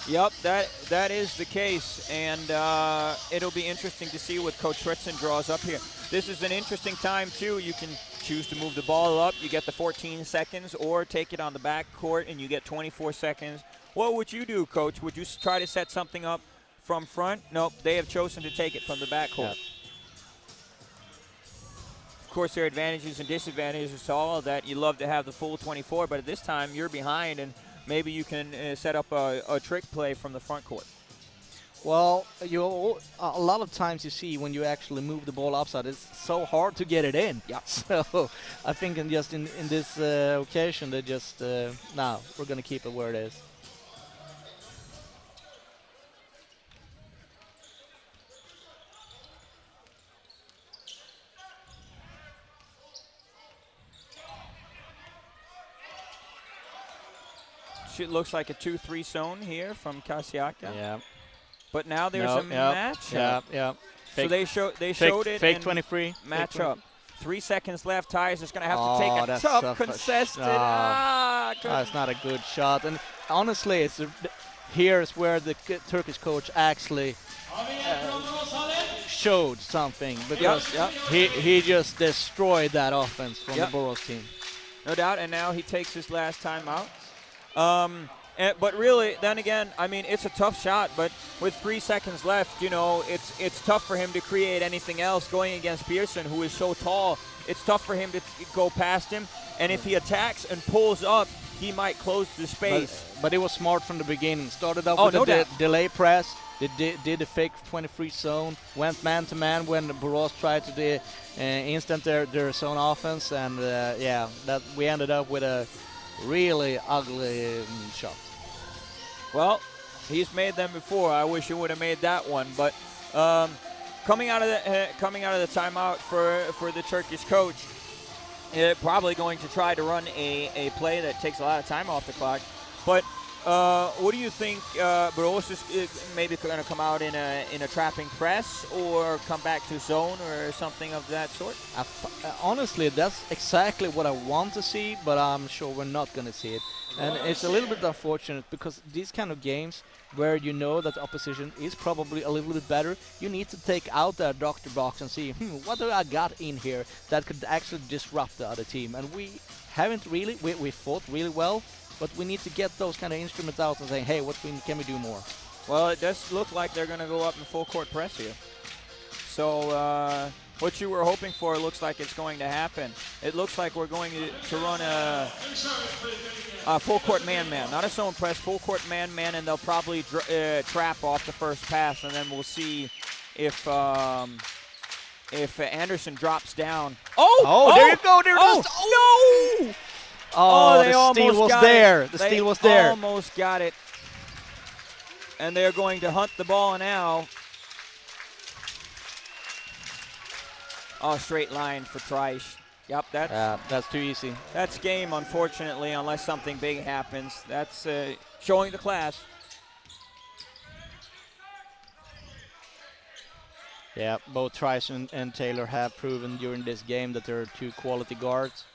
Yep, that is the case, and it'll be interesting to see what Coach Fritzen draws up here. This is an interesting time, too. You can choose to move the ball up. You get the 14 seconds, or take it on the back court, and you get 24 seconds. What would you do, Coach? Would you try to set something up from front? Nope, they have chosen to take it from the back court. Yeah. Of course, there are advantages and disadvantages to all of that. You love to have the full 24, but at this time, you're behind, and maybe you can set up a trick play from the front court. Well, a lot of times you see when you actually move the ball upside, it's so hard to get it in. Yeah. So I think in this occasion, they just now we're going to keep it where it is. It looks like a 2-3 zone here from Karsiyaka. Yeah. But now there's a matchup. Yeah, yeah. So they showed it. Fake and 23. Match fake up. 3 seconds left. Tyus is going to have to take a tough contested. That's not a good shot. And honestly, here's where the Turkish coach actually showed something, because he just destroyed that offense from the Boras team. No doubt. And now he takes his last time out. But really, then again, I mean, it's a tough shot, but with 3 seconds left, you know, it's tough for him to create anything else going against Pearson, who is so tall. It's tough for him to go past him, and if he attacks and pulls up, he might close the space. But it was smart from the beginning. Started up with a delay press. They did a fake 23 zone, went man-to-man when Boras tried to instant their zone offense, and that we ended up with a really ugly shot. Well, he's made them before. I wish he would have made that one. But coming out of the timeout for the Turkish coach, probably going to try to run a play that takes a lot of time off the clock. But what do you think? Boras is maybe going to come out in a trapping press, or come back to zone, or something of that sort? Honestly, that's exactly what I want to see, but I'm sure we're not going to see it. And it's a little bit unfortunate, because these kind of games where you know that the opposition is probably a little bit better, you need to take out that doctor box and see, what do I got in here that could actually disrupt the other team? And we haven't really. We fought really well, but we need to get those kind of instruments out and say, hey, can we do more? Well, it does look like they're going to go up in full court press here. So what you were hoping for looks like it's going to happen. It looks like we're going to run a full court man-man, not a zone press, full court man-man, and they'll probably trap off the first pass, and then we'll see if Anderson drops down. There you go. There it is. No! The steal was there. The steal was there. Almost got it. And they're going to hunt the ball now. Straight line for Trice. Yep, that's too easy. That's game, unfortunately, unless something big happens. That's showing the class. Yeah, both Trice and Taylor have proven during this game that they're two quality guards.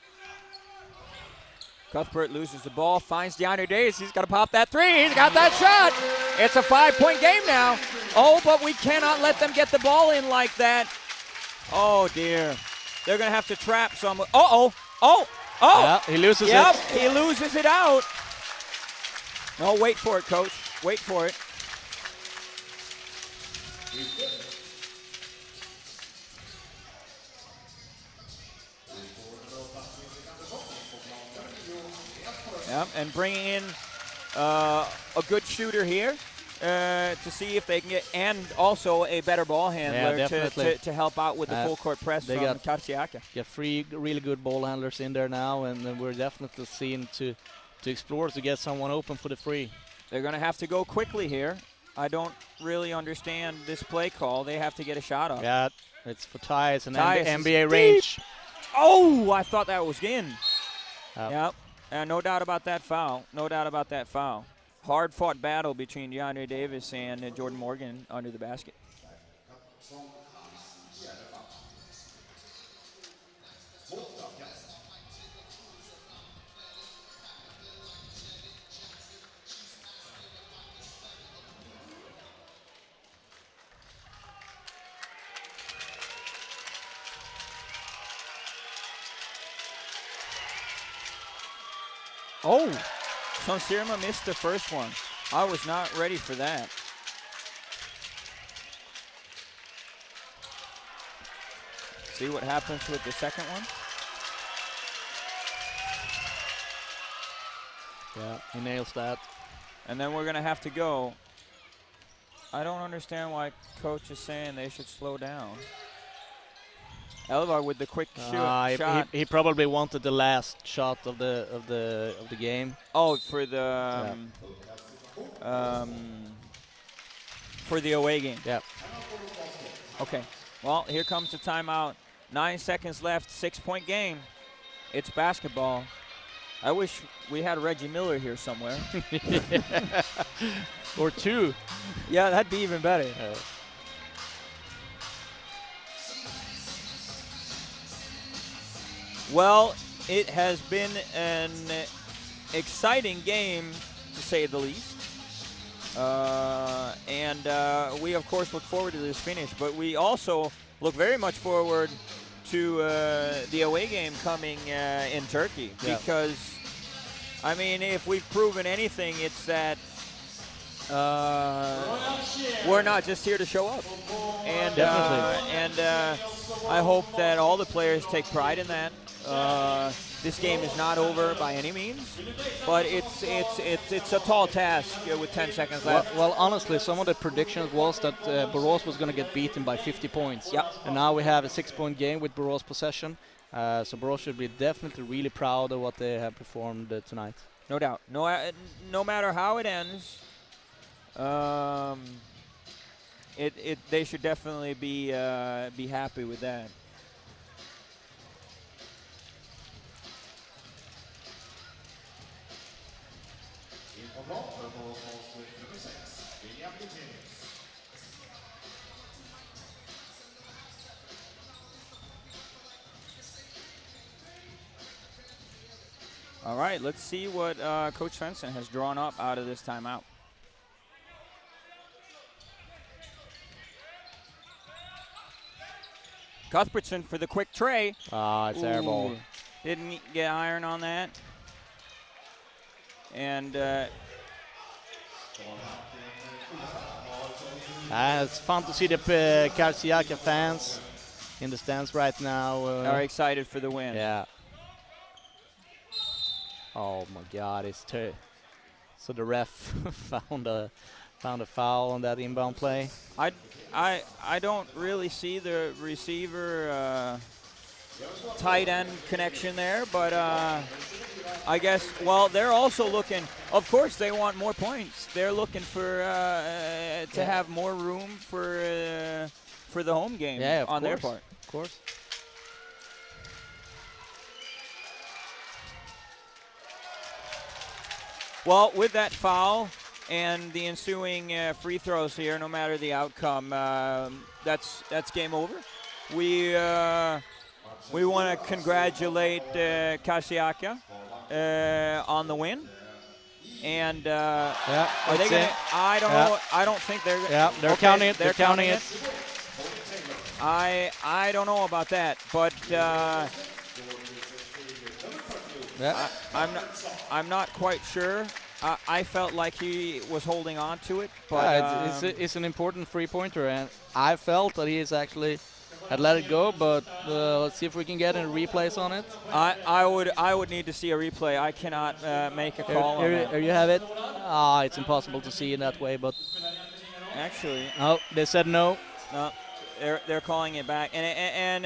Cuthbert loses the ball, finds DeAndre Davis. He's got to pop that three. He's got that shot. It's a 5-point game now. Oh, but we cannot let them get the ball in like that. Oh, dear. They're going to have to trap someone. Oh! Yeah, he loses Yep, it. he loses it out. No, wait for it, coach. Wait for it. Yep, and bringing in a good shooter here to see if they can get, and also a better ball handler to help out with the full court press from Karsiyaka. Get 3 really good ball handlers in there now, and then we're definitely seeing to explore to get someone open for the 3. They're going to have to go quickly here. I don't really understand this play call. They have to get a shot up. Yeah, it's for Tyus and Tyus NBA range. Oh, I thought that was in. Yep. No doubt about that foul. No doubt about that foul. Hard-fought battle between DeAndre Davis and Jordan Morgan under the basket. Oh, Sonsirma missed the first one. I was not ready for that. See what happens with the second one. Yeah, he nails that. And then we're going to have to go. I don't understand why coach is saying they should slow down. Elvar with the quick shot. He probably wanted the last shot of the game. Oh, for the away game. Yeah. Okay. Well, here comes the timeout. 9 seconds left. 6-point game. It's basketball. I wish we had Reggie Miller here somewhere. Or 2. Yeah, that'd be even better. Well, it has been an exciting game, to say the least. And we, of course, look forward to this finish. But we also look very much forward to the away game coming in Turkey. Yeah. Because, I mean, if we've proven anything, it's that we're not just here to show up. And, I hope that all the players take pride in that. This game is not over by any means, but it's a tall task with 10 seconds left. Well, honestly, some of the predictions was that Boras was going to get beaten by 50 points. Yep. And now we have a 6-point game with Boras possession. So Boras should be definitely really proud of what they have performed tonight. No doubt. No matter how it ends, they should definitely be happy with that. All right, let's see what Coach Svensson has drawn up out of this timeout. Cuthbertson for the quick tray. It's air ball. Didn't get iron on that. And it's fun to see the Karsiyaka fans in the stands right now. Are excited for the win. Yeah. Oh my God! So the ref found a foul on that inbound play. I don't really see the receiver tight end connection there, but I guess, well, they're also looking, of course they want more points. They're looking for to have more room for the home game on their part. Of course. Well, with that foul and the ensuing free throws here, no matter the outcome, that's game over. We want to congratulate Karsiyaka on the win. And are they going to? I don't know. I don't think they're. Yeah, they're counting it. They're counting it. I don't know about that, but Yeah. I'm not quite sure. I felt like he was holding on to it, but It's an important three-pointer, and I felt that he is actually had let it go. But let's see if we can get any replays on it. I would need to see a replay. I cannot make a call on that. Here you have it. It's impossible to see in that way, but Actually, oh, they said no. no, they're calling it back, and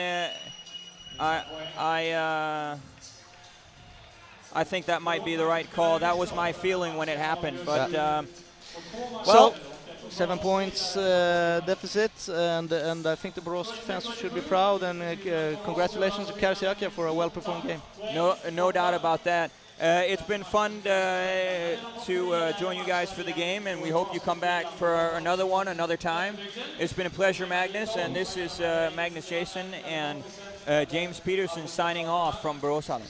I think that might be the right call. That was my feeling when it happened, but Well, 7 points deficit, and I think the Borås fans should be proud, and congratulations to Karsiyaka for a well-performed game. no doubt about that. It's been fun to join you guys for the game, and we hope you come back for another one another time. It's been a pleasure, Magnus, and this is Magnus Jason and James Peterson signing off from Boråshallen.